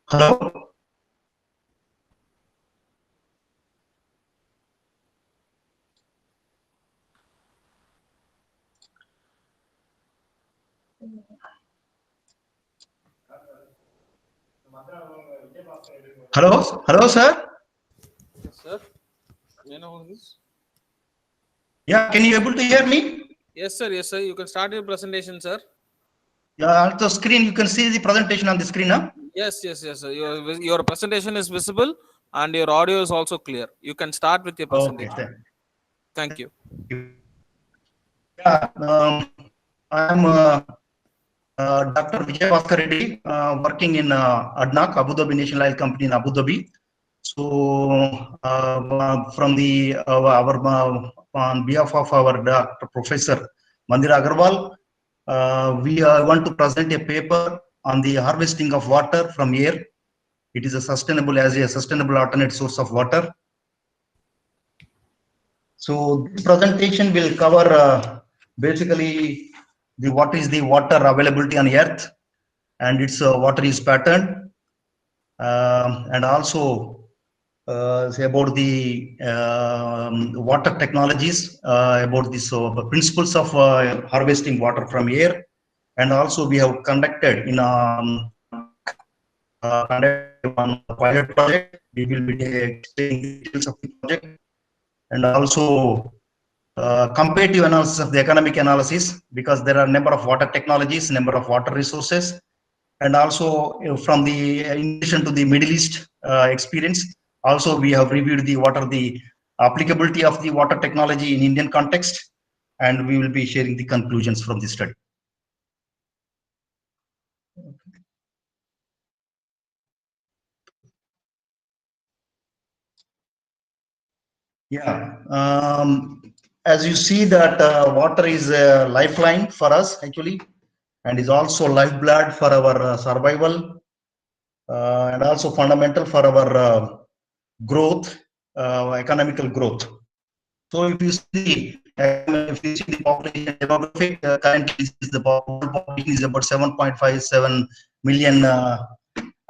Hello. Hello, sir. Yes, sir. You know this? Yeah, can you able to hear me? Yes, sir. Yes, sir. You can start your presentation, sir. Yeah, on the screen you can see the presentation on the screen, huh? Yes, yes, yes, sir. Your presentation is visible and your audio is also clear. You can start with your presentation. Okay. Thank you. Yeah, I'm Dr. Vijay Bhaskar Reddy, working in ADNOC, Abu Dhabi National Oil Company in Abu Dhabi. So, from the on behalf of our Dr. Professor Mandira Agarwal, we want to present a paper on the harvesting of water from air. It is a sustainable alternate source of water. So this presentation will cover basically what is the water availability on Earth and its water use pattern, and also say about the water technologies, about this principles of harvesting water from air, and also we have conducted in one pilot project. We will be explaining details of the project, and also comparative analysis of the economic analysis, because there are number of water technologies, number of water resources, and also from the in addition to the Middle East experience, also we have reviewed the applicability of the water technology in Indian context, and we will be sharing the conclusions from the study. Yeah. As you see that water is a lifeline for us actually, and is also lifeblood for our survival, and also fundamental for our growth, economical growth. So if you see the population demographic, currently the population is about 7.57 million,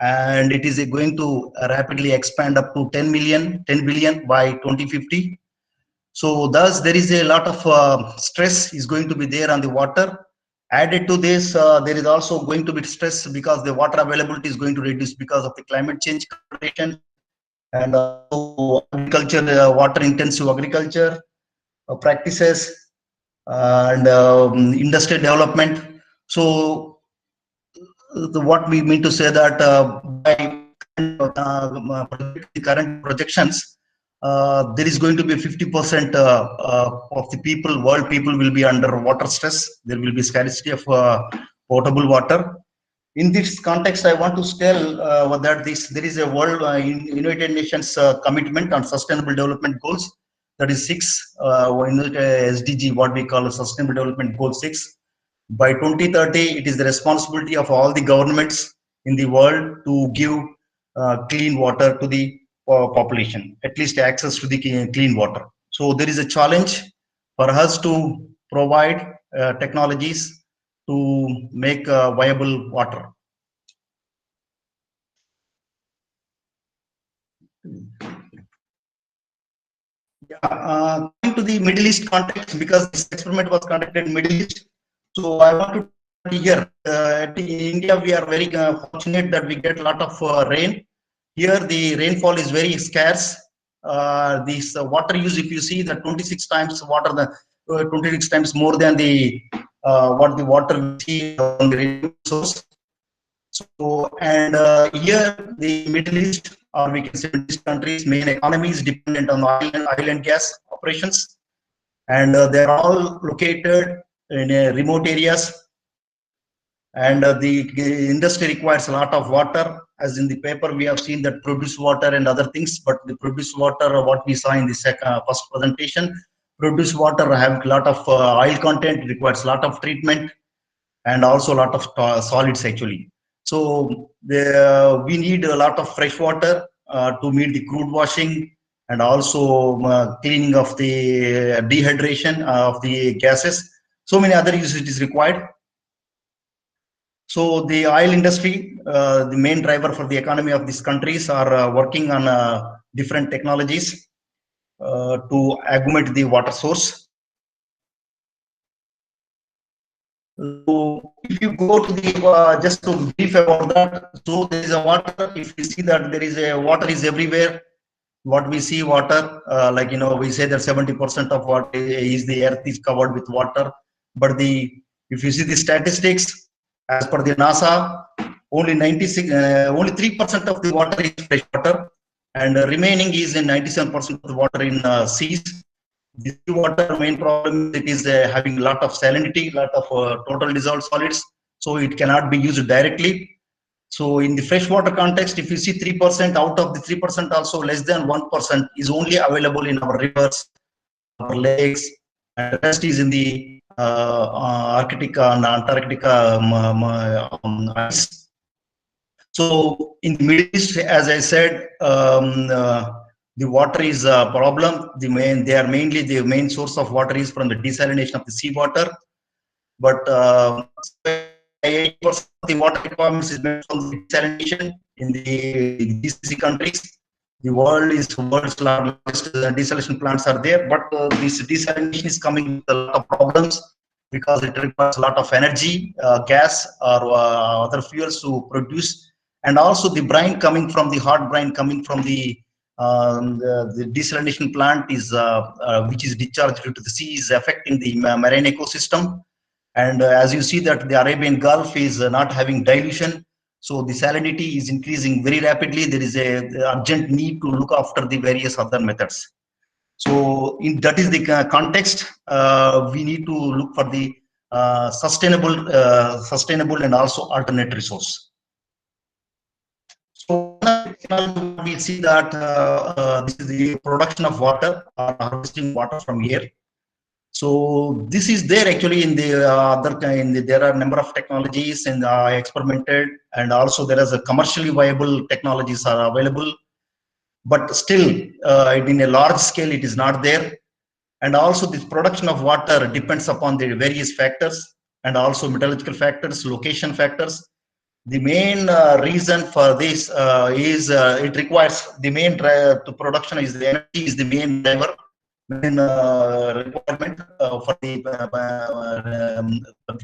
and it is going to rapidly expand up to 10 billion by 2050. So thus there is a lot of stress is going to be there on the water. Added to this, there is also going to be stress because the water availability is going to reduce because of the climate change conditions, and also agriculture, water intensive agriculture practices, and industrial development. So what we mean to say that by the current projections, there is going to be 50% of the people, world people, will be under water stress. There will be scarcity of potable water. In this context, I want to tell that there is a World United Nations commitment on Sustainable Development Goals. That is 6, SDG, what we call Sustainable Development Goal 6. By 2030, it is the responsibility of all the governments in the world to give clean water to the population, at least access to the clean water. So there is a challenge for us to provide technologies to make viable water. Coming to the Middle East context, because this experiment was conducted in Middle East, so I want to here in India we are very fortunate that we get a lot of rain. Here the rainfall is very scarce. This water use, if you see, the 26 times water, the 26 times more than the what the water we see on the rain source. So, and here the Middle East, or we can say Middle East countries, main economy is dependent on oil and gas operations, and they are all located in remote areas, and the industry requires a lot of water. As in the paper, we have seen that produced water and other things, but the produced water, what we saw in the first presentation, produced water have a lot of oil content, requires a lot of treatment, and also a lot of solids actually. So we need a lot of fresh water to meet the crude washing, and also cleaning of the dehydration of the gases. So many other usages required. So the oil industry, the main driver for the economy of these countries, are working on different technologies to augment the water source. So if you go to the just to brief about that, so there is a water. If you see that there is a water is everywhere. What we see water, like we say that 70% of what is the earth is covered with water. But if you see the statistics, as per the NASA, only 3% of the water is fresh water, and remaining is in 97% of the water in seas. The water main problem, it is having a lot of salinity, lot of total dissolved solids, so it cannot be used directly. So in the freshwater context, if you see 3%, out of the 3%, also less than 1% is only available in our rivers, our lakes, and the rest is in the Arctic and Antarctica ice. So in the Middle East, as I said, the water is a problem. The main source of water is from the desalination of the seawater. But 80% of the water requirements is made from the desalination in the GCC countries. The world's largest desalination plants are there, but this desalination is coming with a lot of problems because it requires a lot of energy, gas, or other fuels to produce, and also the brine coming from the hot brine coming from the desalination plant is which is discharged into the sea is affecting the marine ecosystem. And as you see that the Arabian Gulf is not having dilution, so the salinity is increasing very rapidly. There is a urgent need to look after the various other methods. So that is the context. We need to look for the sustainable and also alternate resource. So technology, we see that this is the production of water or harvesting water from air. So this is there actually in the other kind. There are a number of technologies and experimented, and also there is a commercially viable technologies are available, but still in a large scale it is not there. And also this production of water depends upon the various factors and also metallurgical factors, location factors. The main reason for this is it requires the main to production is the energy is the main driver, main requirement for the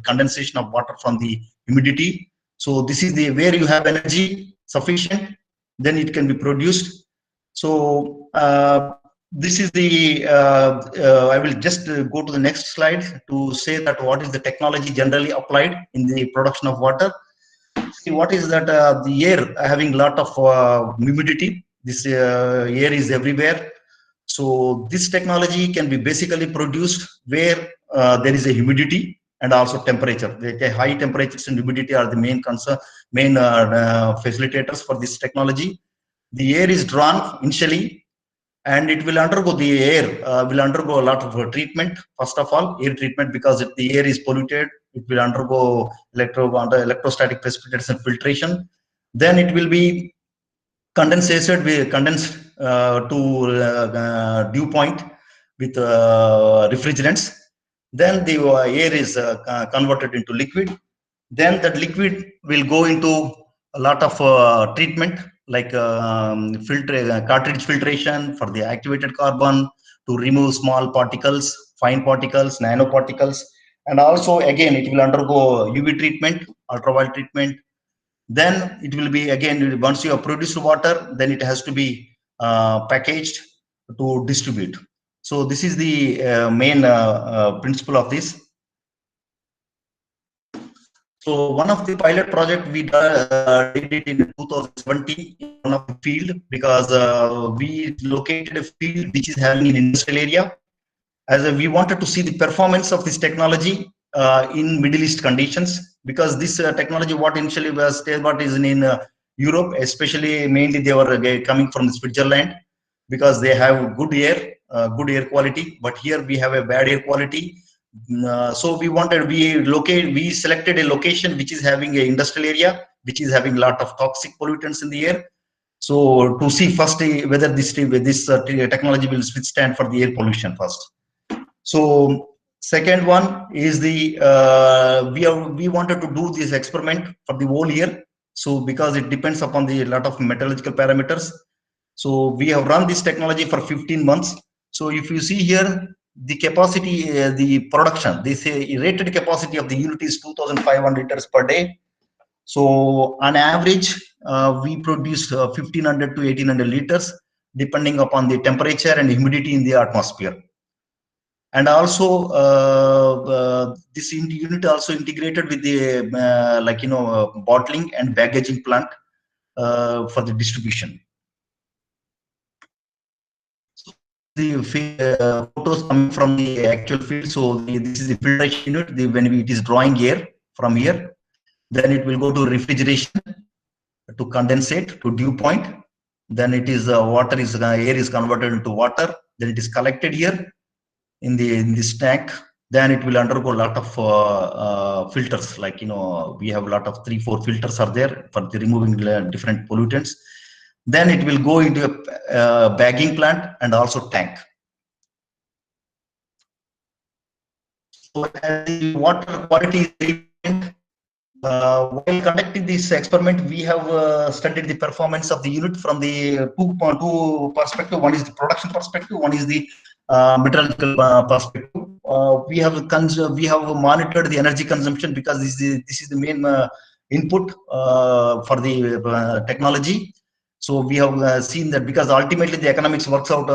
condensation of water from the humidity. So this is the where you have energy sufficient, then it can be produced. So this is the I will just go to the next slide to say that what is the technology generally applied in the production of water. See, what is that the air having lot of humidity. This air is everywhere. So this technology can be basically produced where there is a humidity and also temperature. The high temperatures and humidity are the main concern, main facilitators for this technology. The air is drawn initially, and it will undergo the air will undergo a lot of treatment. First of all, air treatment, because if the air is polluted, it will undergo electrostatic precipitation filtration. Then it will be condensed to dew point with refrigerants. Then the air is converted into liquid. Then that liquid will go into a lot of treatment like cartridge filtration for the activated carbon to remove small particles, fine particles, nanoparticles, and also again it will undergo UV treatment, ultraviolet treatment. Then it will be again, once you have produced water, then it has to be packaged to distribute. So this is the main principle of this. So one of the pilot project we did it in 2017 in one of the field, because we located a field which is having an industrial area, as we wanted to see the performance of this technology in Middle East conditions, because this technology what initially was what is in Europe, especially mainly they were coming from Switzerland, because they have good air quality, but here we have a bad air quality. So we selected a location which is having an industrial area, which is having a lot of toxic pollutants in the air. So to see first whether this technology will withstand for the air pollution first. So second one is the we wanted to do this experiment for the whole year. So because it depends upon the lot of metallurgical parameters. So we have run this technology for 15 months. So if you see here, the capacity, the production, they say rated capacity of the unit is 2,500 liters per day. So on average, we produce 1,500 to 1,800 liters, depending upon the temperature and humidity in the atmosphere. And also this unit also integrated with the bottling and baggaging plant for the distribution. So the photos coming from the actual field. So this is the filtration unit. When it is drawing air from here, then it will go to refrigeration to condensate to dew point. Then it is air is converted into water. Then it is collected here in this tank. Then it will undergo a lot of filters, like we have a lot of 3-4 filters are there for the removing different pollutants. Then it will go into a bagging plant and also tank. So as the water quality is very important, while conducting this experiment, we have studied the performance of the unit from the two perspective. One is the production perspective, one is the meteorological perspective. We have monitored the energy consumption, because this is the main input for the technology. So we have seen that, because ultimately the economics works out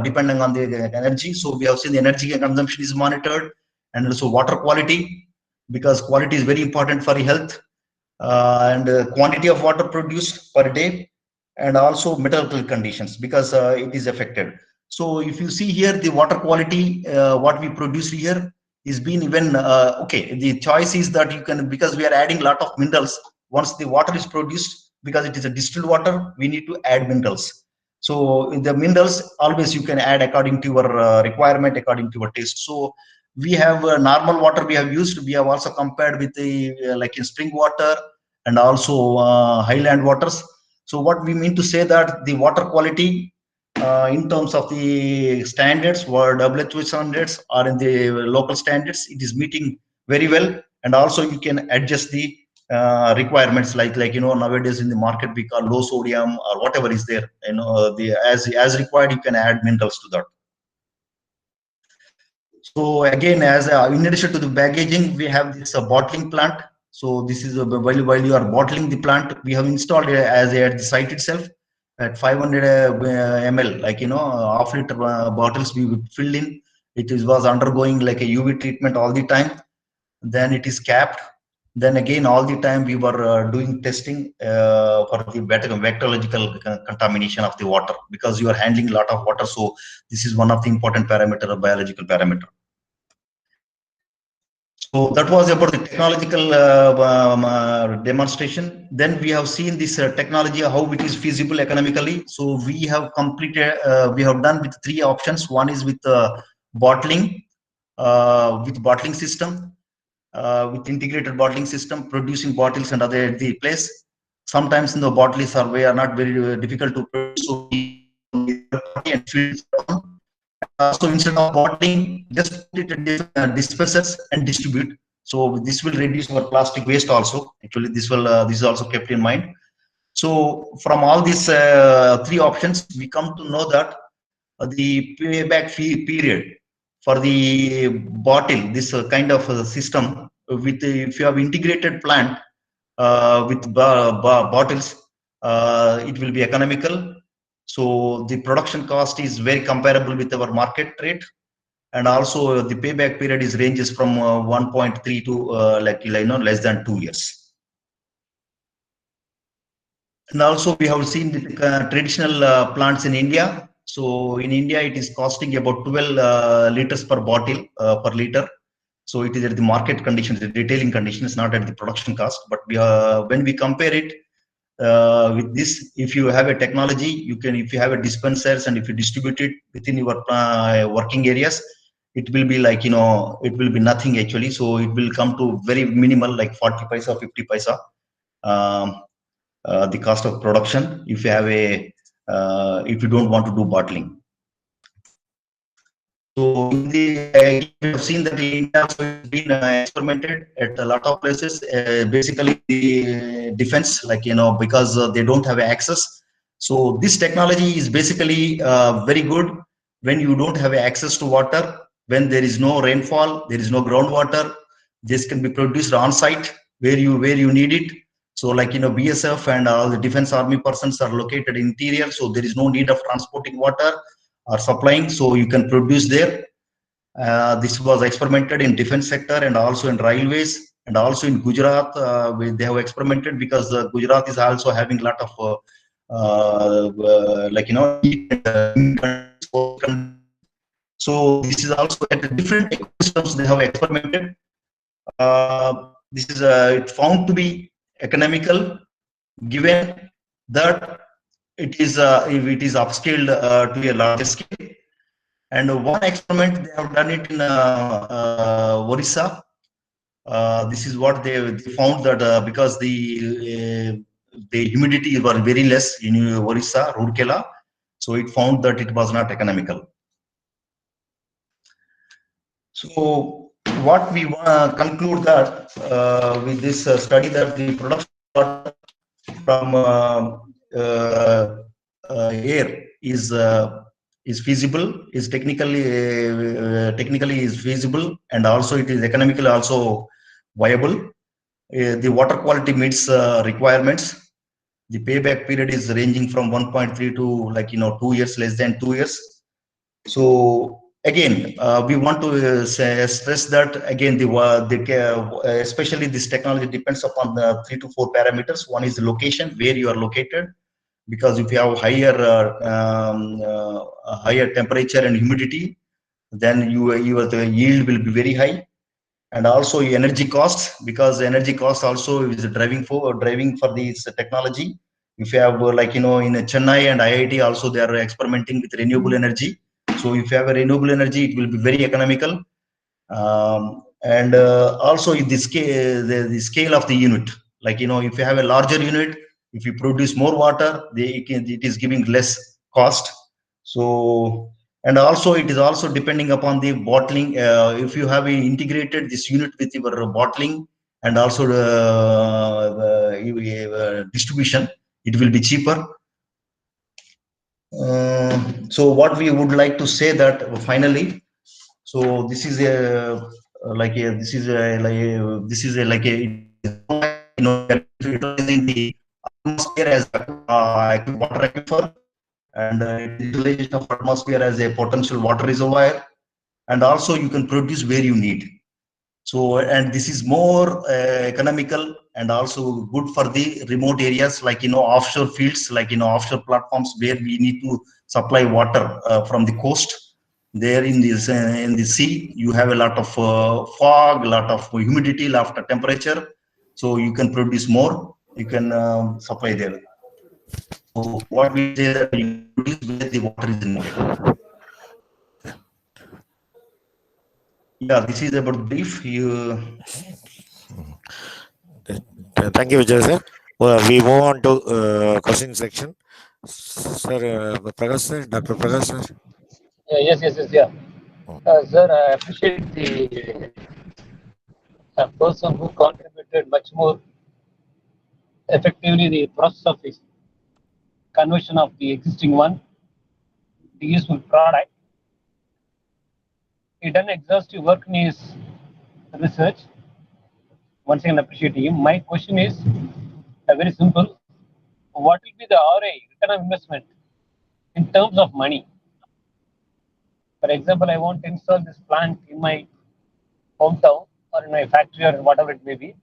depending on the energy. So we have seen the energy consumption is monitored, and also water quality, because quality is very important for health, and quantity of water produced per day, and also meteorological conditions, because it is affected. So if you see here, the water quality, what we produce here is been even okay. The choice is that you can, because we are adding a lot of minerals. Once the water is produced, because it is a distilled water, we need to add minerals. So in the minerals, always you can add according to your requirement, according to your taste. So we have normal water we have used. We have also compared with the like in spring water and also highland waters. So what we mean to say that the water quality in terms of the standards, or WHO standards or in the local standards, it is meeting very well. And also you can adjust the requirements like nowadays in the market we call low sodium or whatever is there, the as required you can add minerals to that. So again, as in addition to the baggaging, we have this bottling plant. So this is while you are bottling the plant, we have installed as at the site itself at 500 ml, like half liter bottles we filled in. It was undergoing like a UV treatment all the time. Then it is capped. Then again, all the time we were doing testing for the bacteriological contamination of the water, because you are handling a lot of water. So this is one of the important parameter, a biological parameter. So that was about the technological demonstration. Then we have seen this technology, how it is feasible economically. So we have completed, we have done with 3 options. One is with bottling, with bottling system, with integrated bottling system, producing bottles and other at the place. Sometimes in the bottles are not very difficult to produce, so we and fill it. So instead of bottling, just put it in dispensers and distribute. So this will reduce our plastic waste also. Actually, this is also kept in mind. So from all these 3 options, we come to know that the payback fee period for the bottle, this kind of system with if you have integrated plant with bottles, it will be economical. So the production cost is very comparable with our market rate, and also the payback period is ranges from 1.3 to less than 2 years. And also we have seen the traditional plants in India. So in India, it is costing about 12 liters per bottle per liter. So it is at the market conditions, the retailing conditions, not at the production cost. But when we compare it with this, if you have a technology, you can, if you have a dispensers and if you distribute it within your working areas, it will be like, it will be nothing actually. So it will come to very minimal, like 40 paisa, 50 paisa. The cost of production if you have a if you don't want to do bottling. So in the we have seen that in India also it's been experimented at a lot of places, basically the defense, like because they don't have access. So this technology is basically very good when you don't have access to water, when there is no rainfall, there is no groundwater. This can be produced on site where you need it. So like BSF and all the defense army persons are located in interior, so there is no need of transporting water or supplying, so you can produce there. This was experimented in defense sector and also in railways and also in Gujarat. They have experimented because Gujarat is also having a lot of so this is also at different ecosystems they have experimented. This is it found to be economical, given that it is if it is upscaled to a larger scale. And one experiment they have done it in Orissa. This is what they found that because the humidity was very less in Orissa, Rourkela, so it found that it was not economical. So what we want to conclude that with this study, that the production from air is feasible, is technically is feasible, and also it is economically also viable. The water quality meets requirements. The payback period is ranging from 1.3 to 2 years, less than 2 years. So again, we want to stress that again especially this technology depends upon the 3 to 4 parameters. One is the location, where you are located, because if you have higher temperature and humidity, then your the yield will be very high. And also energy costs, because energy costs also is driving for this technology. If you have in Chennai and IIT also, they are experimenting with renewable energy. So if you have a renewable energy, it will be very economical. And also the scale of the unit, if you have a larger unit, if you produce more water, it is giving less cost. So, and also it is also depending upon the bottling. If you have integrated this unit with your bottling and also distribution, it will be cheaper. So what we would like to say that finally, so this is a utilizing the atmosphere as water aquifer, and utilization of atmosphere as a potential water reservoir, and also you can produce where you need. So, and this is more economical and also good for the remote areas, offshore fields, offshore platforms where we need to supply water from the coast. There in the sea, you have a lot of fog, a lot of humidity, a lot of temperature. So you can produce more. You can supply there. So what we say that you produce where the water is needed. Yeah, this is about brief. Thank you, Vijay sir. We move on to question section. Sir, Prakash sir, Dr. Prakash sir. Yes, yeah. Sir, I appreciate the person who contributed much more effectively the process of this conversion of the existing one, the useful product. He done exhaustive work in his research. Once again, appreciate him. My question is very simple. What will be the ROI, return of investment, in terms of money? For example, I want to install this plant in my hometown or in my factory or whatever it may be.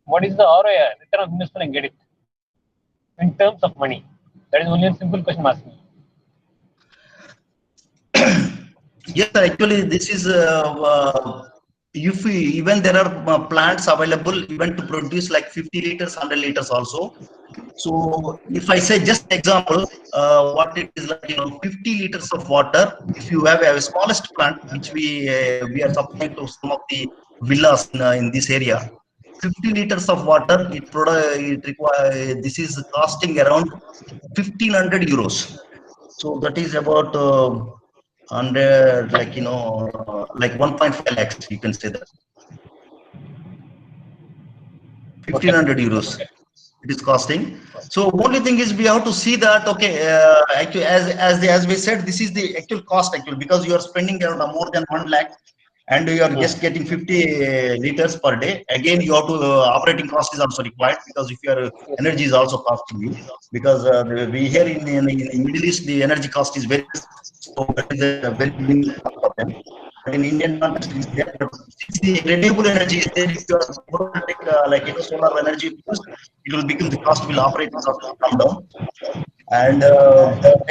What is the ROI, return of investment, and get it in terms of money? That is only a simple question I'm asking. Yes, actually, this is if we, even there are plants available even to produce like 50 liters, 100 liters also. So if I say just example, what it is 50 liters of water. If you have a smallest plant, which we are supplying to some of the villas in this area, 50 liters of water, it require. This is costing around 1,500 euros. So that is about 100, like 1.5 lakhs. You can say that 1,500 euros. It is costing. So only thing is we have to see that actually as we said, this is the actual cost because you are spending around more than 1 lakh and you are just getting 50 liters per day. Again, you have to operating cost is also required because if your energy is also costing you, because we here in Middle East the energy cost is very, so that is a very minimal cost for them. But in Indian context, is there, since the renewable energy is there, if you are photovoltaic, solar energy used, it will become, the cost will operating cost will come down. And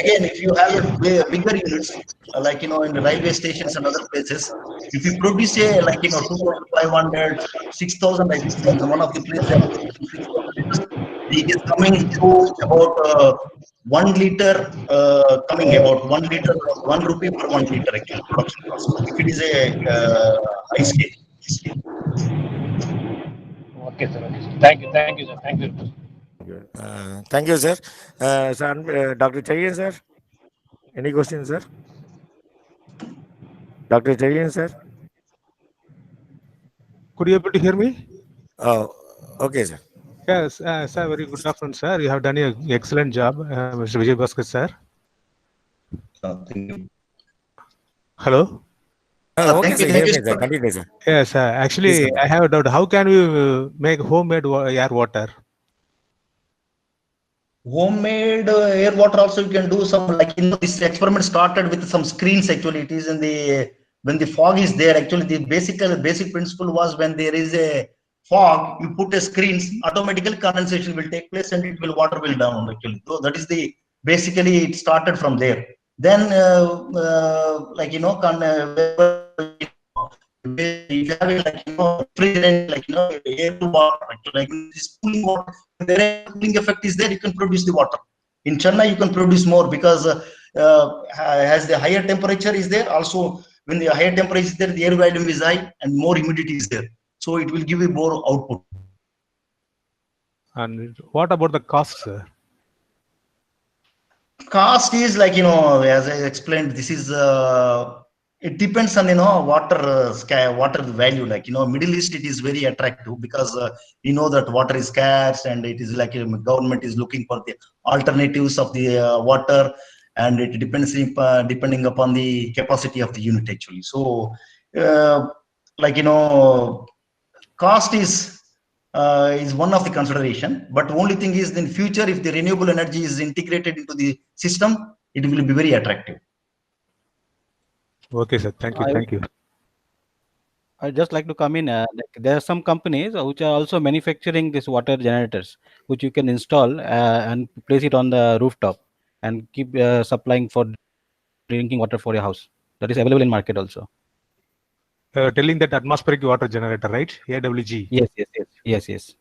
again, if you have a bigger units, in the railway stations and other places, if you produce a 2,500, 6,000, I think in one of the places, 6,000 liters, it is coming to about 1 liter, coming about 1 liter, 1 rupee per 1 liter actual production cost. If it is a high scale. Okay, sir. Thank you, sir. Thank you. Thank you, sir. Sir, Dr. Chayan, sir. Any questions, sir? Dr. Chayan, sir. Could you able to hear me? Oh, okay, sir. Yes, sir. Very good afternoon, sir. You have done an excellent job, Mr. Vijay Bhaskar, sir. Thank you. Hello. Okay, sir. Hear me, sir. Continue, sir. Yes, actually, I have a doubt. How can we make homemade air water? Homemade air water also you can do some, this experiment started with some screens. Actually, it is in the, when the fog is there, actually the basic principle was, when there is a fog, you put a screens, automatically condensation will take place and water will down actually. So that is the, basically it started from there. Then if you have refrigerant, air to water, this cooling water, the cooling effect is there, you can produce the water. In Chennai, you can produce more because as the higher temperature is there, also when the higher temperature is there, the air volume is high and more humidity is there. So it will give you more output. And what about the cost, sir? Cost is like, as I explained, this is it depends on water value. Like, Middle East, it is very attractive because we know that water is scarce, and it is like government is looking for the alternatives of the water, and it depends depending upon the capacity of the unit actually. So like, cost is one of the consideration, but the only thing is in future, if the renewable energy is integrated into the system, it will be very attractive. Okay, sir. Thank you. Thank you. I just like to come in. Like there are some companies which are also manufacturing these water generators, which you can install and place it on the rooftop and keep supplying for drinking water for your house. That is available in market also. Telling that atmospheric water generator, right? AWG. Yes, yes, yes, yes, yes.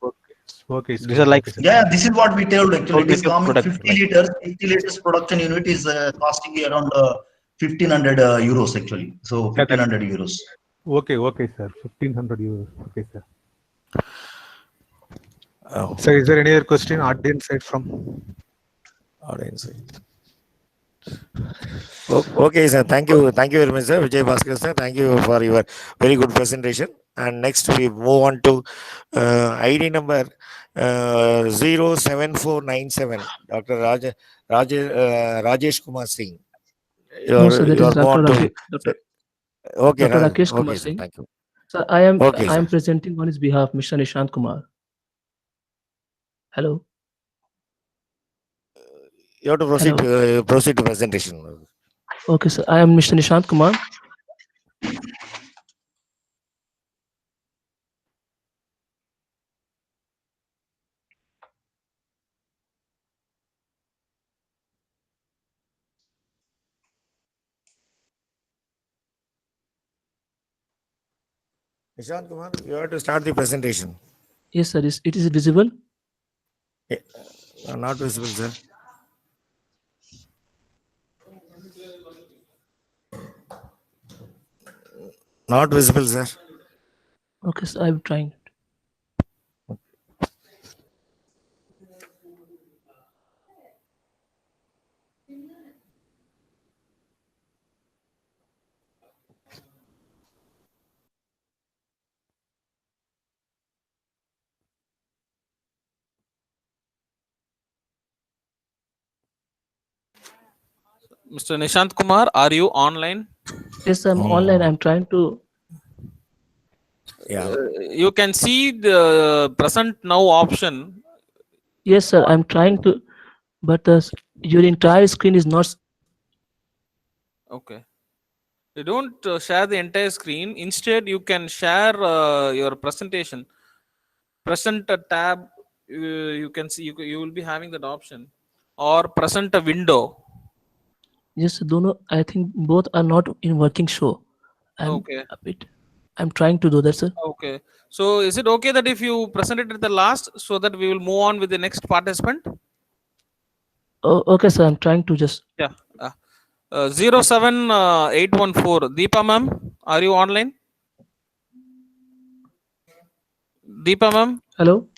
Okay. Okay. These are like Yeah, this is what we told actually. It is native coming product, 50 like. liters. 50 liters production unit is costing around 1,500 euros actually. So 1,500 euros. Okay, okay, sir. 1,500 euros. Okay, sir. Oh, So, is there any other question, audience side from? audience side. Okay, sir. Thank you very much, sir. Vijay Bhaskar, sir. Thank you for your very good presentation. And next, we move on to ID number 07497, Dr. Rajesh Kumar Singh. No, sir, that is Dr. Okay, Dr. Rakesh Kumar okay, sir. Singh. Thank you. Sir, I am Okay, sir. presenting on his behalf, Mr. Nishant Kumar. Hello. You have to proceed to presentation. Okay, sir. I am Mr. Nishant Kumar. Nishant Kumar, you have to start the presentation. Yes, sir. It is visible. Not visible, sir. Not visible, sir. Okay, sir. I'm trying. Mr. Nishant Kumar, are you online? Yes, I'm online. I'm trying to. Yeah. You can see the present now option. Yes, sir. I'm trying to, but your entire screen is not. Okay. You don't share the entire screen. Instead, you can share your presentation. Present a tab. You can see. You will be having that option, or present a window. Yes, Dono. I think both are not in working show. Okay. I'm trying to do that, sir. Okay. So is it okay that if you present it at the last, so that we will move on with the next participant? Oh, okay, sir. I'm trying to just. Yeah. 07814. Deepa ma'am, are you online? Deepa ma'am? Hello.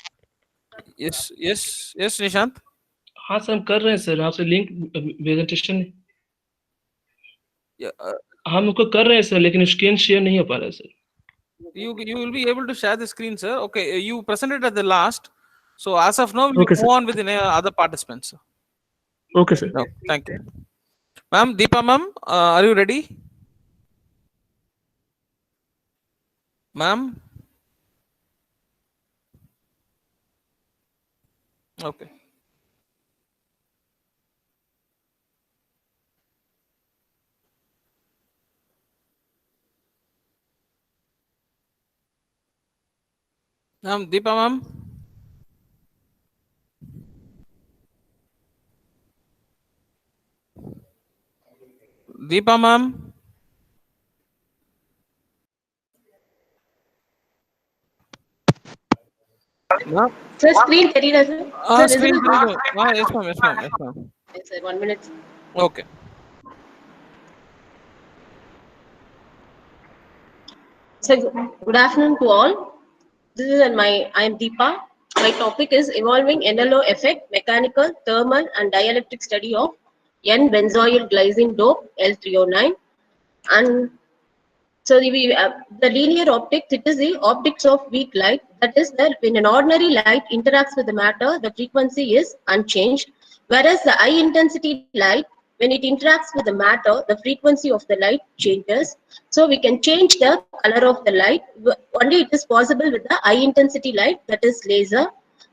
Yes, yes, yes, Nishant. हाँ sir हम कर रहे हैं sir आपसे link presentation हम उनको कर रहे हैं सर लेकिन स्क्रीन शेयर नहीं हो पा रहा है sir You will be able to share the screen, sir. Okay, you presented at the last. So as of now, we will Okay, move on with the other participants. Okay, sir. No, thank you. Ma'am, Deepa ma'am, are you ready? Ma'am? Okay. Ma'am, Deepa ma'am? Deepa ma'am? Ma'am? Sir, screen தெரியுதா sir? Sir, Screen visible? தெரியுது. Yes ma'am, yes ma'am, yes ma'am. Yes sir, 1 minute. Okay. So good afternoon to all. This is I am Deepa. My topic is evolving NLO effect, mechanical, thermal, and dielectric study of N-benzoyl glycine dope L309. And so the linear optics, it is the optics of weak light. That is that when an ordinary light interacts with the matter, the frequency is unchanged. Whereas the high intensity light, when it interacts with the matter, the frequency of the light changes. So we can change the color of the light. Only it is possible with the high intensity light, that is laser.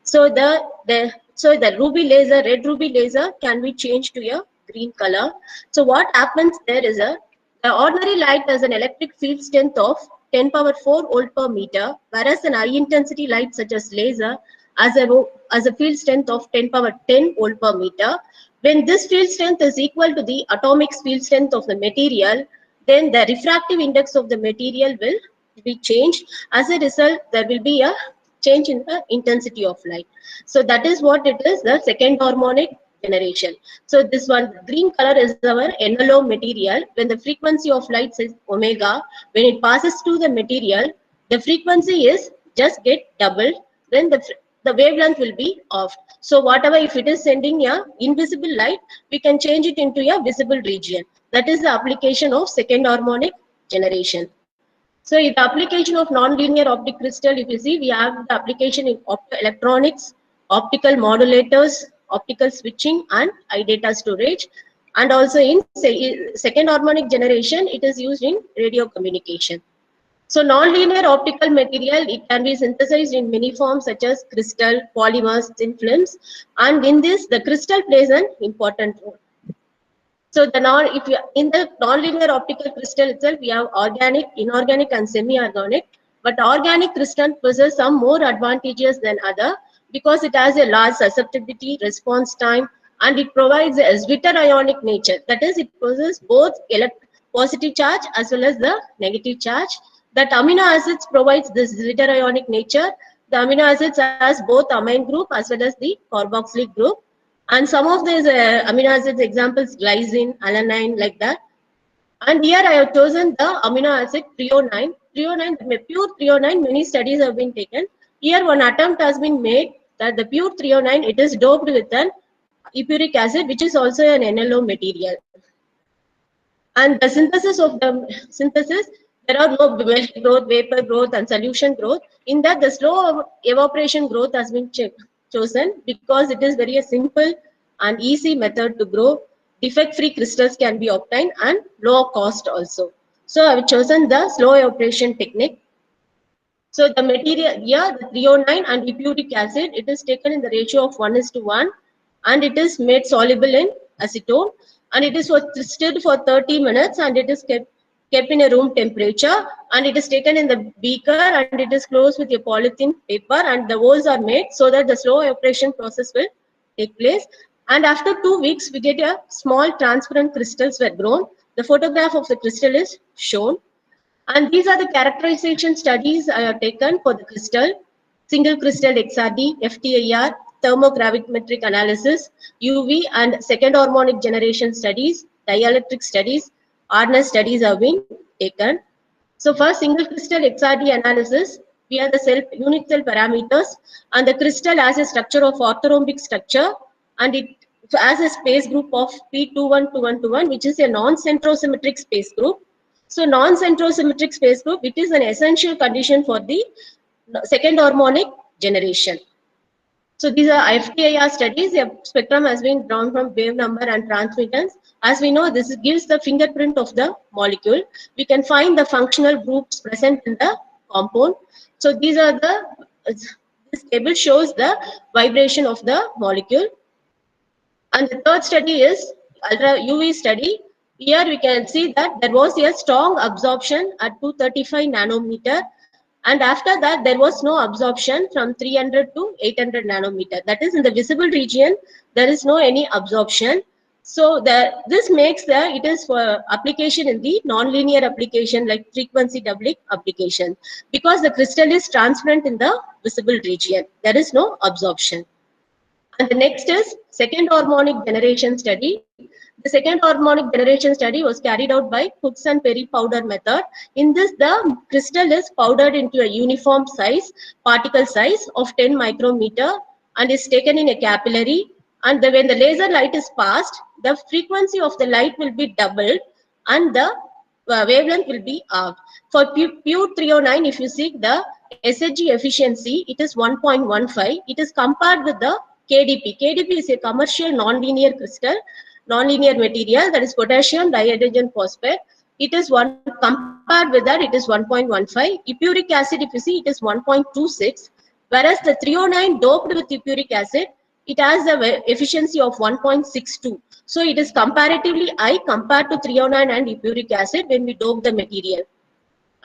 So the ruby laser, red ruby laser can be changed to a green color. So what happens there is the ordinary light has an electric field strength of 10 power 4 volt per meter, whereas an high intensity light such as laser has a field strength of 10 power 10 volt per meter. When this field strength is equal to the atomic field strength of the material, then the refractive index of the material will be changed. As a result, there will be a change in the intensity of light. So that is what it is, the second harmonic generation. So this one, green color is our NLO material. When the frequency of light is omega, when it passes through the material, the frequency is just get doubled, then the wavelength will be off. So whatever, if it is sending a invisible light, we can change it into a visible region. That is the application of second harmonic generation. So in the application of nonlinear optic crystal, if you see, we have the application in optoelectronics, optical modulators, optical switching, and high data storage. And also in second harmonic generation, it is used in radio communication. So nonlinear optical material, it can be synthesized in many forms such as crystal, polymers, thin films. And in this, the crystal plays an important role. So if you in the nonlinear optical crystal itself, we have organic, inorganic, and semi-organic. But organic crystal possesses some more advantages than other because it has a large susceptibility, response time, and it provides a zwitter ionic nature. That is, it possesses both positive charge as well as the negative charge. That amino acids provides this zwitter ionic nature. The amino acids has both amine group as well as the carboxylic group. And some of these amino acids examples, glycine, alanine, like that. And here I have chosen the amino acid threonine. Pure threonine, many studies have been taken. Here one attempt has been made that the pure threonine, it is doped with an epuric acid, which is also an NLO material. And the synthesis, there are no melt growth, vapor growth, and solution growth. In that, the slow evaporation growth has been chosen because it is very simple and easy method to grow. Defect-free crystals can be obtained and low cost also. So I have chosen the slow evaporation technique. So the material here, the threonine and epuric acid, it is taken in the ratio of 1:1, and it is made soluble in acetone, and it is stirred for 30 minutes, and it is kept in a room temperature, and it is taken in the beaker, and it is closed with a polythene paper, and the holes are made so that the slow evaporation process will take place. And after 2 weeks, we get a small transparent crystals were grown. The photograph of the crystal is shown. And these are the characterization studies I have taken for the crystal: single crystal XRD, FTIR, thermogravimetric analysis, UV, and second harmonic generation studies, dielectric studies, RNS studies have been taken. So for single crystal XRD analysis, we have the unit cell parameters, and the crystal has a structure of orthorhombic structure, and it has a space group of P212121, which is a non-centrosymmetric space group. So non-centrosymmetric space group, it is an essential condition for the second harmonic generation. So these are FTIR studies. A spectrum has been drawn from wave number and transmittance. As we know, this gives the fingerprint of the molecule. We can find the functional groups present in the compound. So these are this table shows the vibration of the molecule. And the third study is ultra UV study. Here we can see that there was a strong absorption at 235 nanometer, and after that there was no absorption from 300 to 800 nanometer. That is, in the visible region there is no any absorption. So this makes it is for application in the nonlinear application like frequency doubling application, because the crystal is transparent in the visible region. There is no absorption. And the next is second harmonic generation study. The second harmonic generation study was carried out by Cook's and Perry powder method. In this, the crystal is powdered into a uniform size, particle size of 10 micrometer, and is taken in a capillary. And when the laser light is passed, the frequency of the light will be doubled and the wavelength will be arced. For pure 309, if you see the SHG efficiency, it is 1.15. It is compared with the KDP. KDP is a commercial nonlinear crystal, nonlinear material, that is potassium dihydrogen phosphate. It is compared with that, it is 1.15. Epuric acid, if you see, it is 1.26. Whereas the 309 doped with epuric acid, it has a efficiency of 1.62. So it is comparatively high compared to 309 and epuric acid when we dope the material.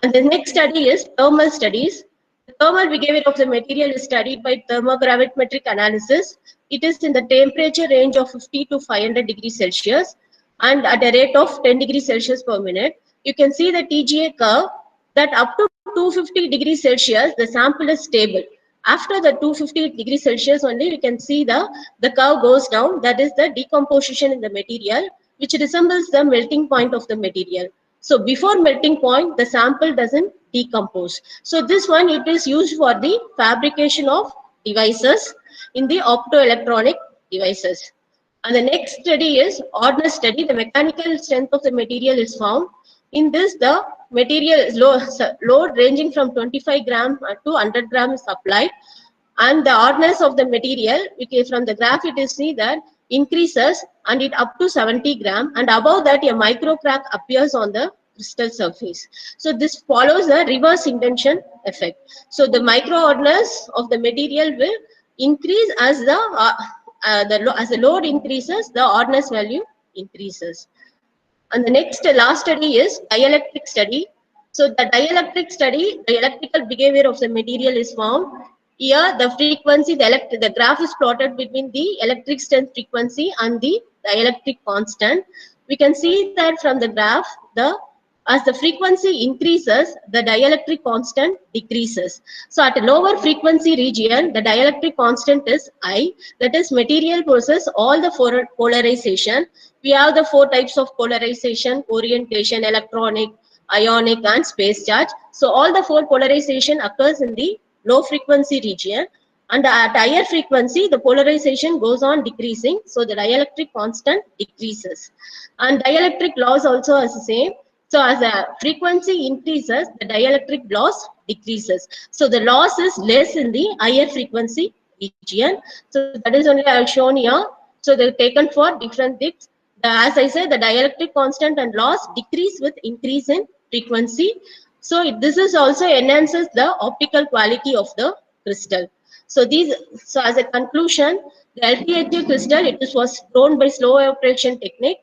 And the next study is thermal studies. The thermal behavior of the material is studied by thermogravimetric analysis. It is in the temperature range of 50 to 500 degrees Celsius and at a rate of 10 degrees Celsius per minute. You can see the TGA curve that up to 250 degrees Celsius, the sample is stable. After the 250 degrees Celsius only, you can see the curve goes down. That is the decomposition in the material, which resembles the melting point of the material. So before melting point, the sample doesn't decompose. So this one, it is used for the fabrication of devices in the optoelectronic devices. And the next study is hardness study. The mechanical strength of the material is found. In this, the material is load ranging from 25 gram to 100 gram is applied. And the hardness of the material, from the graph it is see that increases and it up to 70 gram, and above that a micro crack appears on the crystal surface. So this follows the reverse indentation effect. So the micro hardness of the material will increase as the load increases, the hardness value increases. And the last study is dielectric study. So the dielectric study, the electrical behavior of the material is found. Here the frequency, the graph is plotted between the electric strength frequency and the dielectric constant. We can see that from the graph, as the frequency increases, the dielectric constant decreases. So at a lower frequency region, the dielectric constant is high. That is, material possesses all the four polarization. We have the four types of polarization: orientation, electronic, ionic, and space charge. So all the four polarization occurs in the low frequency region, and at higher frequency the polarization goes on decreasing, so the dielectric constant decreases. And dielectric loss also is the same. So as the frequency increases, the dielectric loss decreases. So the loss is less in the higher frequency region. So that is only I have shown here. So they're taken for different things. As I said, the dielectric constant and loss decrease with increase in frequency. So this is also enhances the optical quality of the crystal. So as a conclusion, the LTHA crystal, was grown by slow evaporation technique,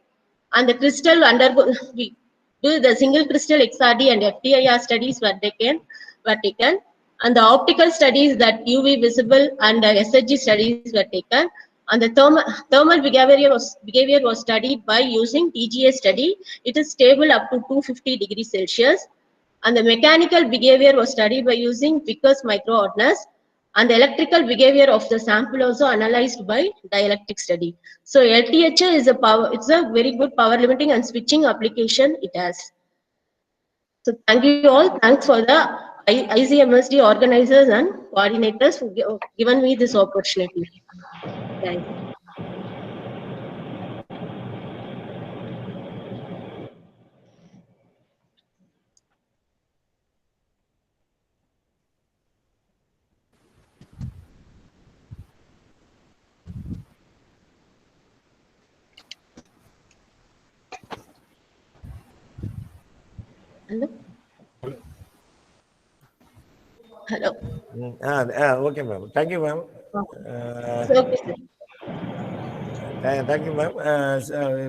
and the crystal we do the single crystal XRD and FTIR studies were taken, and the optical studies, that UV visible and SHG studies were taken, and the thermal behavior was studied by using TGA study. It is stable up to 250 degrees Celsius. And the mechanical behavior was studied by using Vickers microhardness, and the electrical behavior of the sample also analyzed by dielectric study. So LTHA is it's a very good power limiting and switching application it has. So thank you all. Thanks for the ICMSD organizers and coordinators who given me this opportunity. Thank you. Hello. Hello. Okay, ma'am. Thank you, ma'am. Okay, sir. Thank you, ma'am.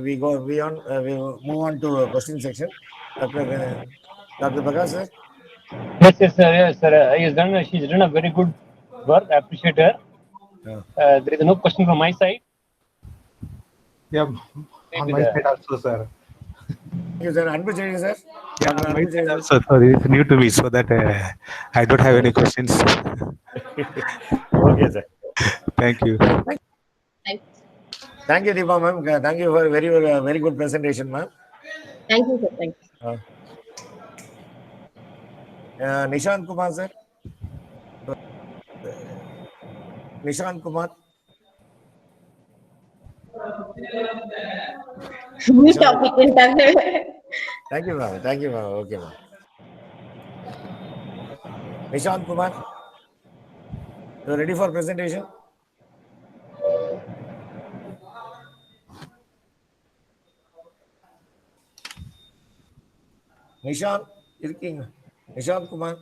We move on to question section. Dr. Bhagat, sir. Yes, sir. She's done a very good work. I appreciate her. There is no question from my side. Yeah, on Maybe my the side also, sir. Thank you, sir. Anbu Chedi, sir. Yeah, Dr. on my Anbu side Chedi, also. So this is new to me, so that I don't have any questions. sir. Okay, sir. Thank you. Thank, Thank you, Deepa ma'am. Thank you for a very good presentation, ma'am. thank you, sir. Thank you. Nishant Kumar, sir. Nishant Kumar. New Nishant. topic in fact. Thank you, ma'am. Thank you, ma'am. Okay, ma'am. Nishant Kumar, you ready for presentation? Nishant, இருக்கீங்க Nishant Kumar.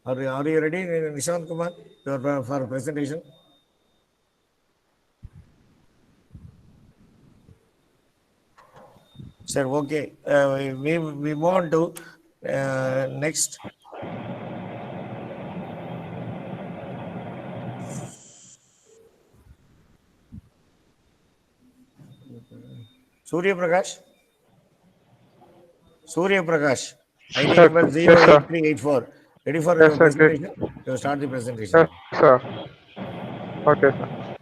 Are you ready, Nishant Kumar, for presentation? Sir, okay. We move on to next. Surya Prakash. Surya Prakash. ID Sir, number yes, sir. 08384. Ready for Yes, your sir. Good. presentation? You start the presentation. Yes, sir. Okay, sir.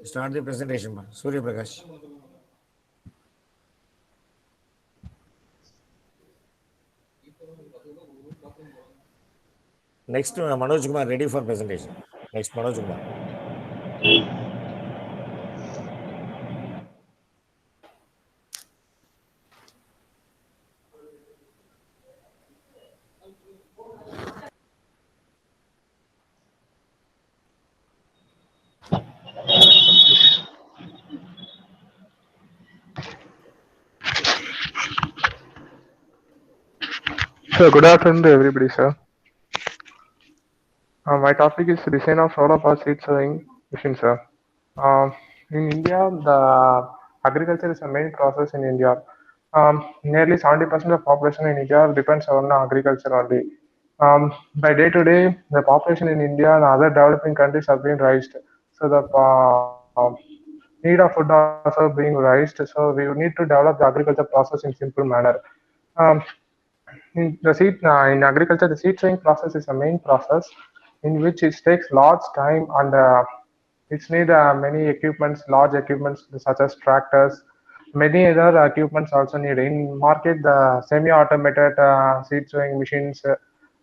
Start the presentation, man. Surya Prakash. Next, Manoj Kumar, ready for presentation. Next, Manoj Kumar. So, good afternoon to everybody, sir. My topic is design of solar power seed sowing machine, sir. In India, the agriculture is the main process in India. Nearly 70% of population in India depends on agriculture only. By day to day, the population in India and other developing countries have been raised. So the need of food also being raised. So we need to develop the agriculture process in simple manner. Um, in agriculture, the seed sowing process is a main process in which it takes large time and it's need many equipments, large equipments such as tractors. Many other equipments also need. In market, the semi-automated seed sowing machines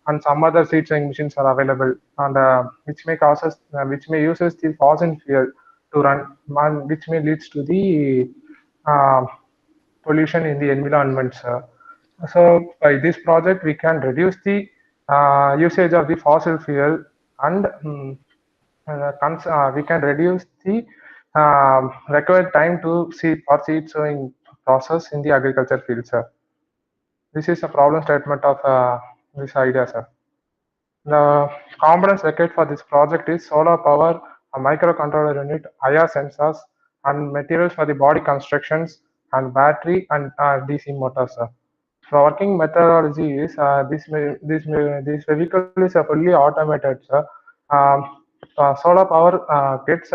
and some other seed sowing machines are available, and which may uses the fossil fuel to run, and which may leads to the uh, pollution in the environment, sir. So by this project, we can reduce the usage of the fossil fuel and we can reduce the required time to see for seed sowing process in the agriculture field, sir. This is a problem statement of this idea, sir. The components required for this project is solar power, a microcontroller unit, IR sensors, and materials for the body constructions, and battery and DC motors, sir. So working methodology is this vehicle is a fully automated, sir. Solar power gets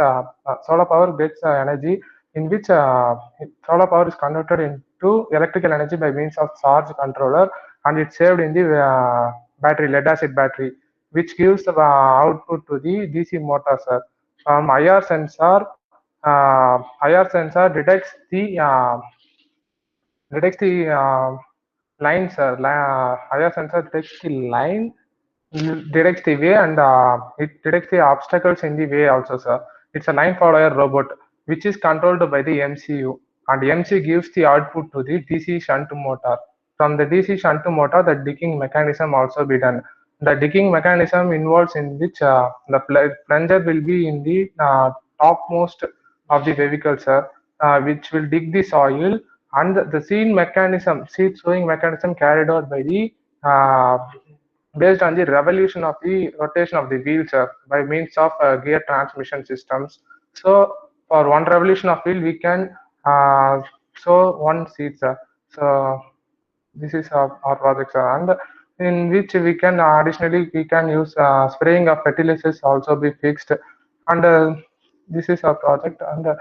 energy in which solar power is converted into electrical energy by means of charge controller, and it's saved in the battery, lead acid battery, which gives the output to the DC motor, sir. IR sensor detects the line, sir. IR sensor detects the line, directs the way, and it detects the obstacles in the way also, sir. It's a line follower robot which is controlled by the MCU, and MCU gives the output to the DC shunt motor. From the DC shunt motor, the digging mechanism also be done. The digging mechanism involves in which the plunger will be in the topmost of the vehicle, sir, which will dig the soil, and the seed sowing mechanism carried out by the uh, based on the revolution of the rotation of the wheels by means of gear transmission systems. So for one revolution of wheel, we can sow one seed. So this is our project, and in which we can additionally we can use spraying of fertilizers also be fixed, and this is our project. And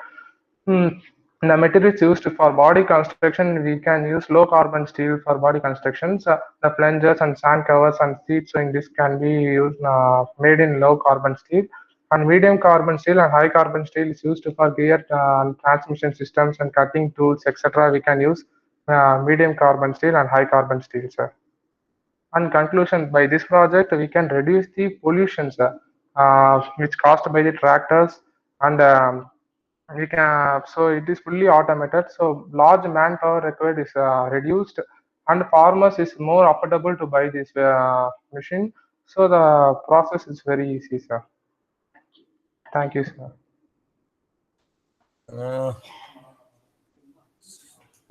the materials used for body construction, we can use low carbon steel for body constructions. The plungers and sand covers and seat sewing disc can be used made in low carbon steel, and medium carbon steel and high carbon steel is used for gear transmission systems and cutting tools, etc. We can use medium carbon steel and high carbon steel, sir. And conclusion, by this project, we can reduce the pollution, sir, which caused by the tractors, and we can, so it is fully automated, so large manpower required is reduced, and farmers is more affordable to buy this machine. So the process is very easy, sir. Thank you, sir.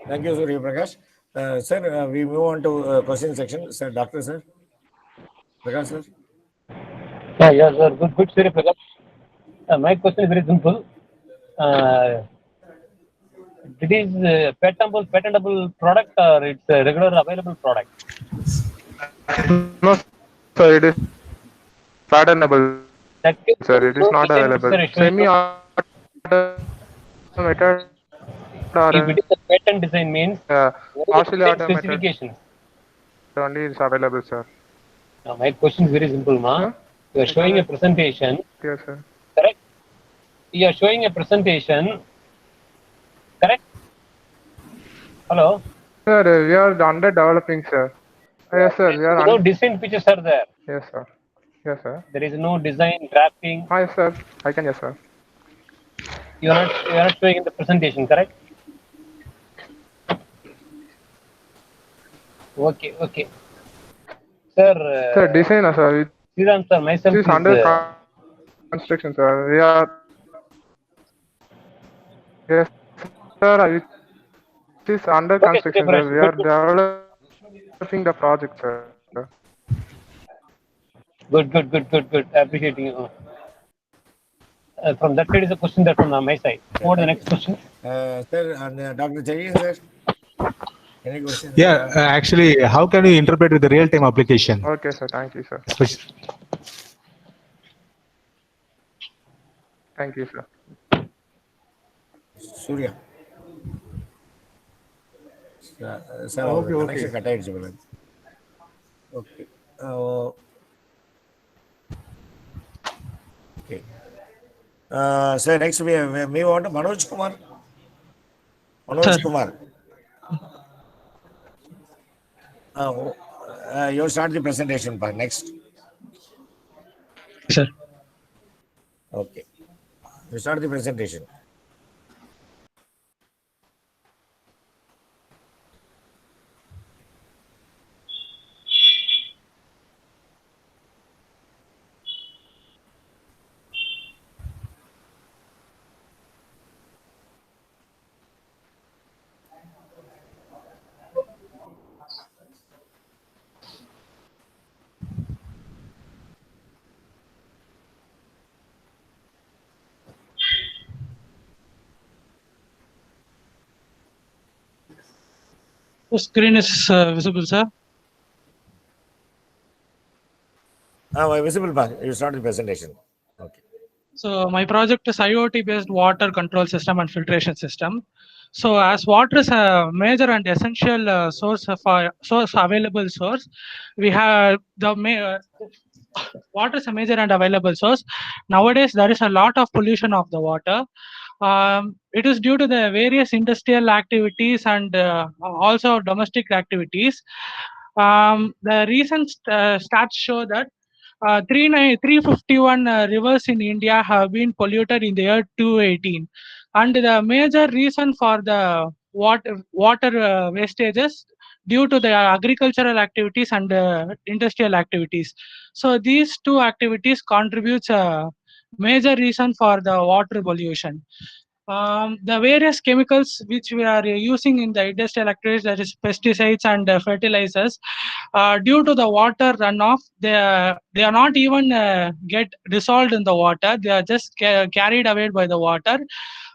Thank you, Surya Prakash. Sir, we move on to question section. Sir, Doctor, sir. Prakash, sir. Yeah, sir. Good, Surya Prakash. My question is very simple. It is patentable product, or it's a regular available product? No, sir, it is patentable, sir. It is not available. Semi-automated If it is a patent design means partially automated specifications. only is available, sir. Now, my question is very simple, ma. You are showing a presentation. Yes, sir. Correct? You are showing a presentation. Correct? Hello? Sir, we are under developing, sir. Yes, sir. We are no design features are there. Yes, sir. Yes, sir. There is no design drafting. Hi, sir. I can, yes, sir. You are not showing in the presentation, correct? Okay. Sir. Sir, designer, sir. Sriram, sir, myself is under construction, sir. We are. Yes, sir. It is under construction, sir. We are developing the project, sir. Good. Appreciating you. From that side is a question that from my side. What the next question? Sir, and Dr. Jay, sir. Any questions? Yeah, actually, how can you interpret with the real-time application? Okay, sir. Thank you, sir. Thank you, sir. Surya. Sir, okay. Connection cut ஆயிடுச்சு போல. Okay. Okay. Sir, next we move on to Manoj Kumar. Manoj Kumar. You start the presentation part next. Sir. Okay. You start the presentation. The screen is visible, sir. Visible, you start the presentation. Okay. So my project is IoT-based water control system and filtration system. So as water is a major and essential source available source, we have water is a major and available source. Nowadays, there is a lot of pollution of the water. It is due to the various industrial activities and also domestic activities. The recent stats show that 351 rivers in India have been polluted in the year 2018, and the major reason for the water wastages due to the agricultural activities and industrial activities. So these two activities contributes a major reason for the water pollution. the various chemicals which we are using in the industrial activities, that is pesticides and fertilizers, due to the water runoff, they are not even get dissolved in the water. They are just carried away by the water,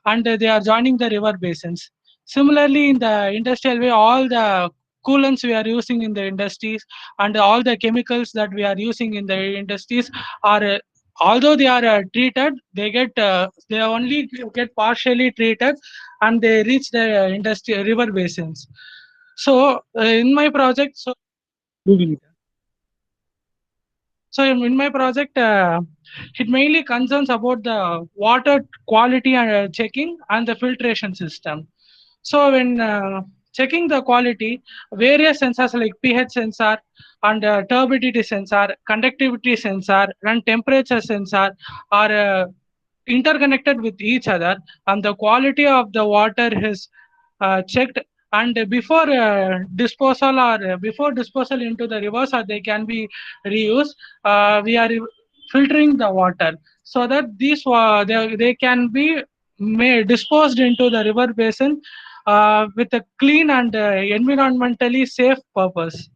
and they are joining the river basins. Similarly, in the industrial way, all the coolants we are using in the industries and all the chemicals that we are using in the industries are although they are treated, they only get partially treated, and they reach the industry river basins. So in my project, in my project, it mainly concerns about the water quality and checking and the filtration system. So when checking the quality, various sensors like pH sensor and turbidity sensor, conductivity sensor, and temperature sensor are interconnected with each other, and the quality of the water is checked. And before disposal or before disposal into the rivers, or they can be reused, we are filtering the water so that they can be disposed into the river basin with a clean and environmentally safe purpose.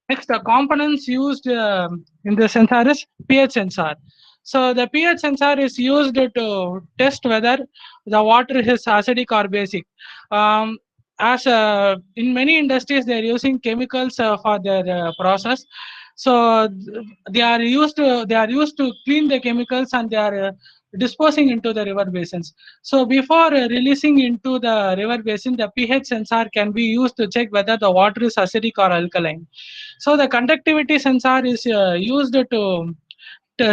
Next, the components used in the sensor is pH sensor. So the pH sensor is used to test whether the water is acidic or basic. As in many industries, they are using chemicals for their process. So they are used to clean the chemicals, and they are disposing into the river basins. So before releasing into the river basin, the pH sensor can be used to check whether the water is acidic or alkaline. So the conductivity sensor is used to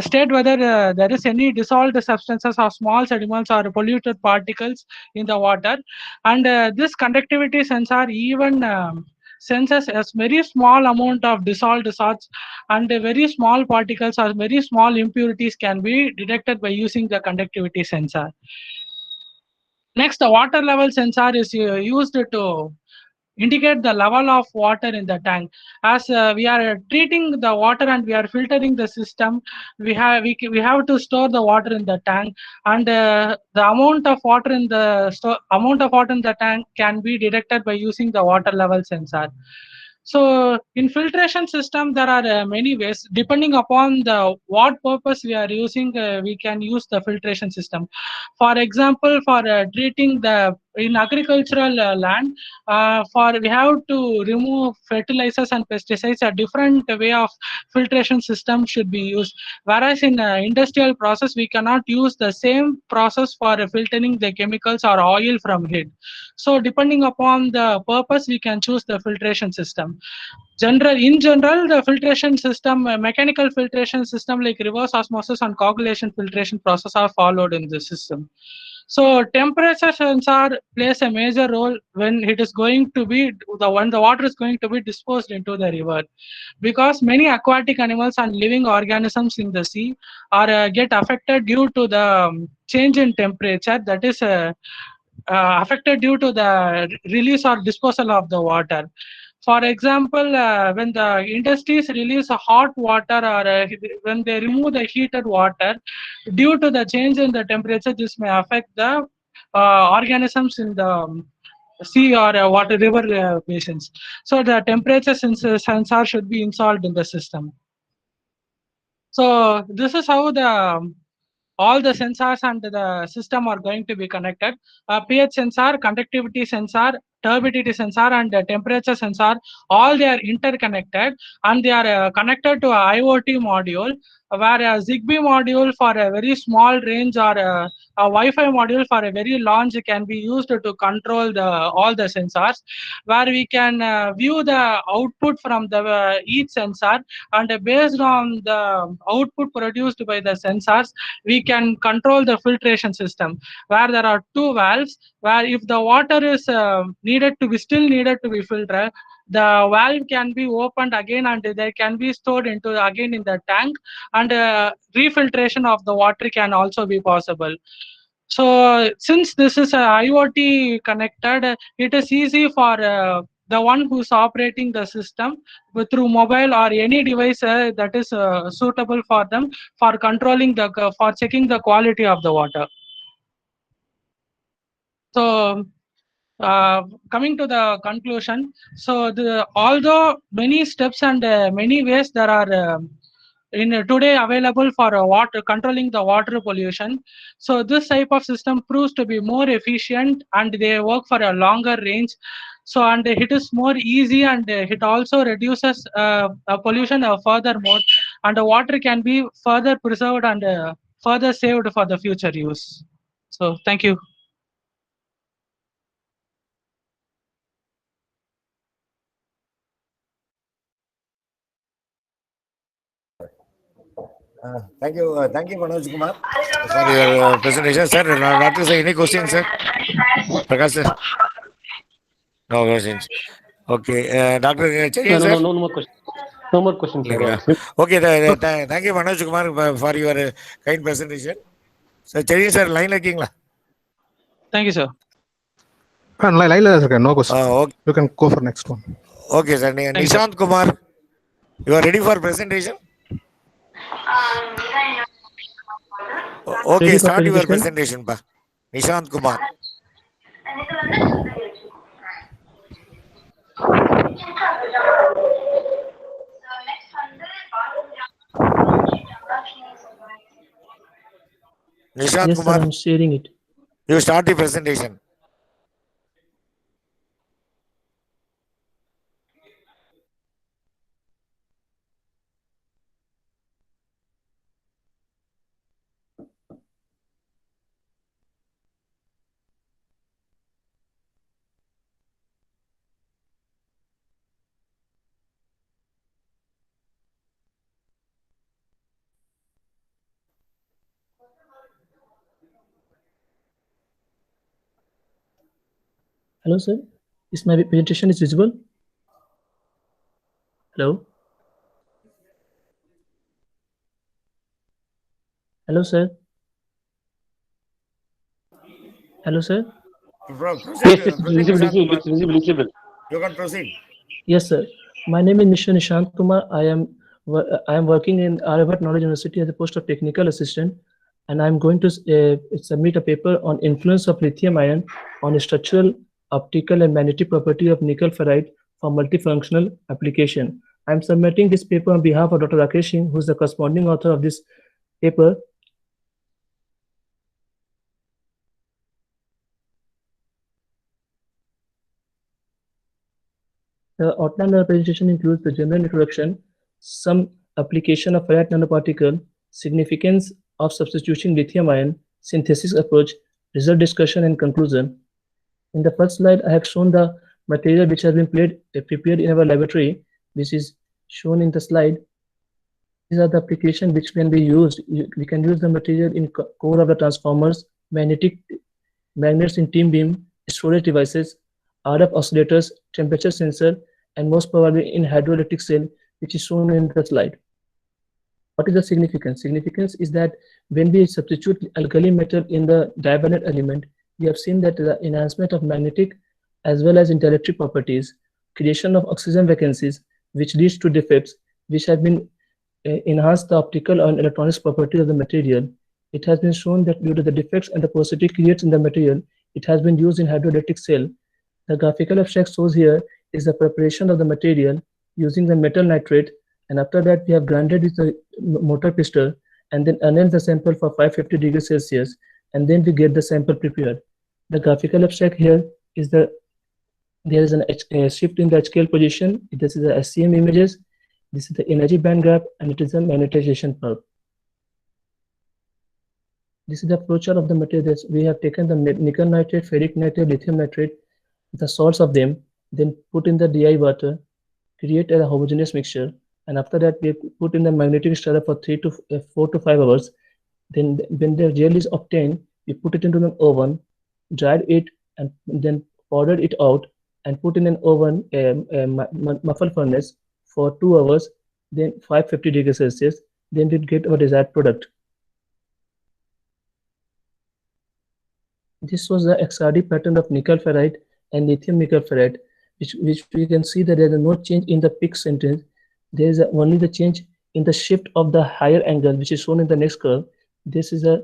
state whether there is any dissolved substances or small sediments or polluted particles in the water. And this conductivity sensor even senses a very small amount of dissolved salts, and very small particles or very small impurities can be detected by using the conductivity sensor. Next, the water level sensor is used to indicate the level of water in the tank. As we are treating the water and we are filtering the system, we have to store the water in the tank, and the amount of water in the tank can be detected by using the water level sensor. So in filtration system, there are many ways. Depending upon the what purpose we are using, we can use the filtration system. For example, for treating the in agricultural land, for we have to remove fertilizers and pesticides. A different way of filtration system should be used. Whereas in industrial process, we cannot use the same process for filtering the chemicals or oil from it. So depending upon the purpose, we can choose the filtration system. In general, the filtration system, mechanical filtration system like reverse osmosis and coagulation filtration process are followed in the system. So temperature sensor plays a major role when it is going to be when the water is going to be disposed into the river, because many aquatic animals and living organisms in the sea are get affected due to the change in temperature, that is affected due to the release or disposal of the water. For example, when the industries release hot water, or when they remove the heated water, due to the change in the temperature, this may affect the organisms in the sea or water river basins. So the temperature sensor should be installed in the system. So this is how the all the sensors and the system are going to be connected. pH sensor, conductivity sensor, turbidity sensor, and temperature sensor, all they are interconnected, and they are connected to a IoT module, where a Zigbee module for a very small range, or a Wi-Fi module for a very large can be used to control all the sensors, where we can view the output from the each sensor, and based on the output produced by the sensors, we can control the filtration system, where there are two valves, where if the water is still needed to be filtered, the valve can be opened again, and they can be stored into again in the tank, and refiltration of the water can also be possible. So since this is a IoT connected, it is easy for the one who's operating the system through mobile or any device that is suitable for them for controlling for checking the quality of the water. So coming to the conclusion, so although many steps and many ways there are in today available for water controlling the water pollution, so this type of system proves to be more efficient and they work for a longer range. So and it is more easy and it also reduces pollution furthermore, and the water can be further preserved and further saved for the future use. So thank you. Thank you, Manoj Kumar, for your presentation, sir. Doctor, sir, any questions, sir? Prakash, sir? No questions. Okay, Doctor Cherian, sir? No more questions. No more questions, sir. Okay, thank you, Manoj Kumar, for your kind presentation. Sir, Cherian, sir, line இருக்கீங்களா? Thank you, sir. No question. Okay. You can go for next one. Okay, sir. Nishant Kumar, you are ready for presentation? Okay, Ready for start your presentation? presentation, pa. Nishant Kumar. Nishant Yes, sir, Kumar, I'm sharing it. you start the presentation. Hello, sir. Is my presentation is visible? Hello? Hello, sir. Hello, sir. Proceed, Yes, proceed, Nishant Kumar. it's visible. You can proceed. Yes, sir. My name is Mr. Nishant Kumar. I am working in Harvard Knowledge University as a post of technical assistant, and I'm going to submit a paper on influence of lithium ion on structural, optical, and magnetic property of nickel ferrite for multifunctional application. I'm submitting this paper on behalf of Dr. Rakesh Singh, who is the corresponding author of this paper. The outline of the presentation includes the general introduction, some application of ferrite nanoparticle, significance of substituting lithium ion, synthesis approach, result discussion, and conclusion. In the first slide, I have shown the material which has been prepared in our laboratory, which is shown in the slide. These are the applications which can be used. We can use the material in core of the transformers, magnets in T beam, storage devices, RF oscillators, temperature sensor, and most probably in hydroelectric cell, which is shown in the slide. What is the significance? Significance is that when we substitute alkali metal in the divalent element, we have seen that the enhancement of magnetic as well as dielectric properties, creation of oxygen vacancies, which leads to defects, which have been enhanced the optical and electronics properties of the material. It has been shown that due to the defects and the porosity creates in the material, it has been used in hydroelectric cell. The graphical abstract shows here is the preparation of the material using the metal nitrate, and after that we have grinded with the mortar pestle and then annealed the sample for 550 degrees Celsius, and then we get the sample prepared. The graphical abstract here is there is a shift in the HKL position. This is the SCM images. This is the energy band graph, and it is a magnetization curve. This is the flowchart of the materials. We have taken the nickel nitrate, ferric nitrate, lithium nitrate, the salts of them, then put in the DI water, create a homogeneous mixture, and after that we put in the magnetic stirrer for 4 to 5 hours. Then when the gel is obtained, we put it into an oven, dried it, and then powdered it out and put in an oven, muffle furnace for 2 hours, then 550 degrees Celsius. Then we get our desired product. This was the XRD pattern of nickel ferrite and lithium nickel ferrite, which we can see that there is no change in the peak sentence. There is only the change in the shift of the higher angle, which is shown in the next curve. This is a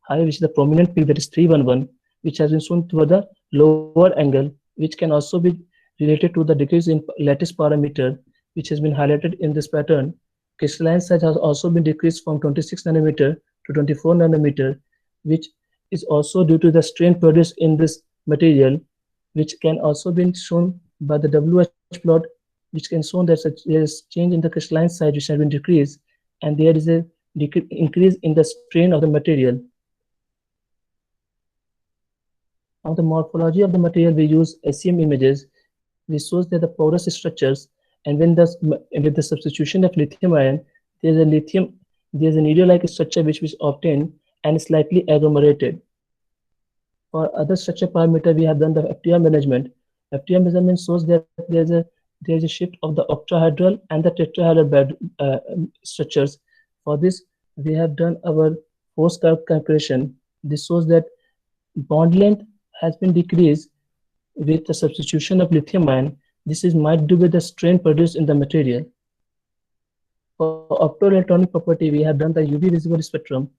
high, which is the prominent peak, that is 311, which has been shown toward the lower angle, which can also be related to the decrease in lattice parameter, which has been highlighted in this pattern. Crystalline size has also been decreased from 26 nanometer to 24 nanometer, which is also due to the strain produced in this material, which can also be shown by the WH plot, which can show that there is change in the crystalline size which has been decreased, and there is a increase in the strain of the material. On the morphology of the material, we use SEM images, which shows that the porous structures, and with the substitution of lithium ion, there's a needle-like structure which is obtained and slightly agglomerated. For other structure parameter, we have done the FTR measurement. FTR measurement shows that there's a shift of the octahedral and the tetrahedral bed structures. For this, we have done our force curve calculation. This shows that bond length has been decreased with the substitution of lithium ion. This is might due with the strain produced in the material. For optoelectronic property, we have done the UV visible spectrum,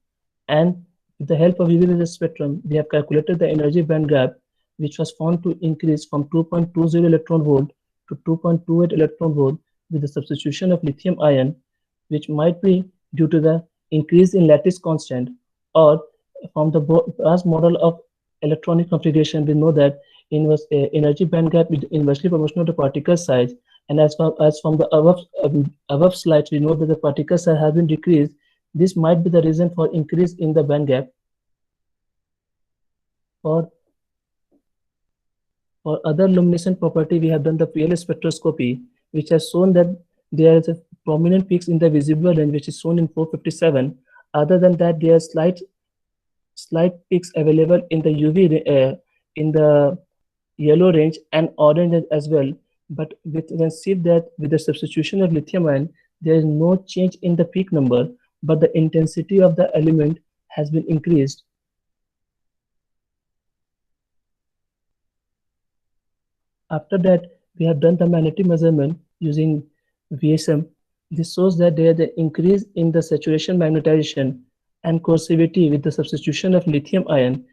and with the help of UV visible spectrum, we have calculated the energy band gap, which was found to increase from 2.20 electron volt to 2.28 electron volt with the substitution of lithium ion, which might be due to the increase in lattice constant, or from the past model of electronic configuration, we know that energy band gap is inversely proportional to particle size, and as from the above slides, we know that the particle size has been decreased. This might be the reason for increase in the band gap. For other luminescent property, we have done the PLS spectroscopy, which has shown that there is a prominent peaks in the visible range, which is shown in 457. Other than that, there are slight peaks available in the UV in the yellow range and orange as well. But we can see that with the substitution of lithium ion, there is no change in the peak number, but the intensity of the element has been increased. After that, we have done the magnetic measurement using VSM. This shows that there is an increase in the saturation magnetization and coercivity with the substitution of lithium ion.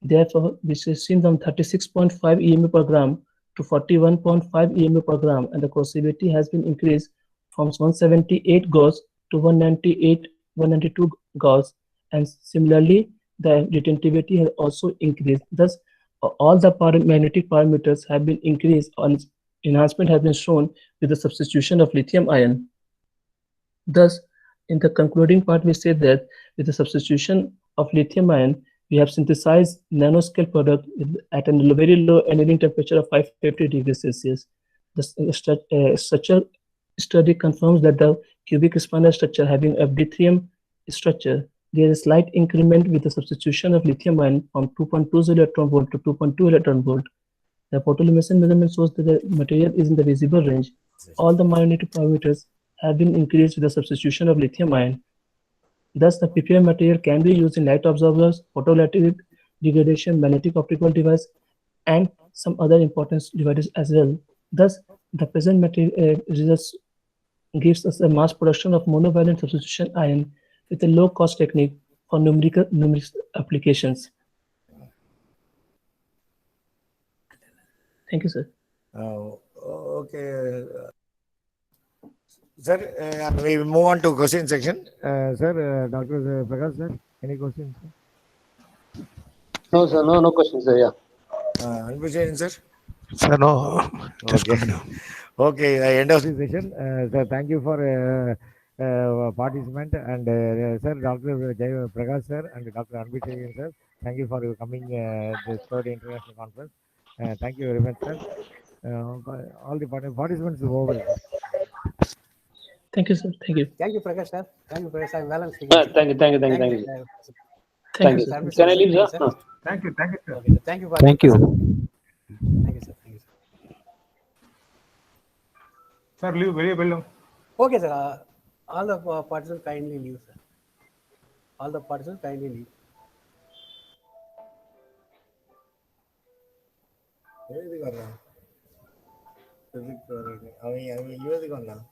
Therefore, this is seen from 36.5 EMU per gram to 41.5 EMU per gram, and the coercivity has been increased from 178 Gauss to 192 Gauss, and similarly, the retentivity has also increased. Thus, all the magnetic parameters have been increased, and enhancement has been shown with the substitution of lithium ion. Thus, in the concluding part, we say that with the substitution of lithium ion, we have synthesized nanoscale product at a very low annealing temperature of 550 degrees Celsius. The structure study confirms that the cubic spinel structure having a deuterium structure, there is a slight increment with the substitution of lithium ion from 2.20 electron volt to 2.2 electron volt. The photoluminescence measurement shows that the material is in the visible range. All the magnetic parameters have been increased with the substitution of lithium ion. Thus, the PPM material can be used in light absorbers, photoelectric degradation, magnetic optical device, and some other important devices as well. Thus, the present material results gives us a mass production of monovalent substitution ion with a low-cost technique for numerical applications. Thank you, sir. Okay. Sir, we move on to question section. Sir, Dr. Prakash, sir, any questions? No, sir. No questions, sir. Yeah. Anbushan, sir? Sir, no. Just continue. Okay, end of the session. Sir, thank you for participant, and sir, Dr. Jai Prakash, sir, and Dr. Anbushan, sir. Thank you for coming this third international conference. Thank you very much, sir. All the participants over. Thank you, sir. Thank you. Thank you, Prakash, sir. Thank you, Prakash. I'm well speaking. Thank you. Thank you. Thank you. Can I leave, sir? Thank you, sir. Okay, sir. Thank you for Thank you. Thank you, sir. Thank you, sir. Sir, leave very well. Okay, sir. All the participants kindly leave, sir. All the participants kindly leave. Where is the corner? Where is the corner?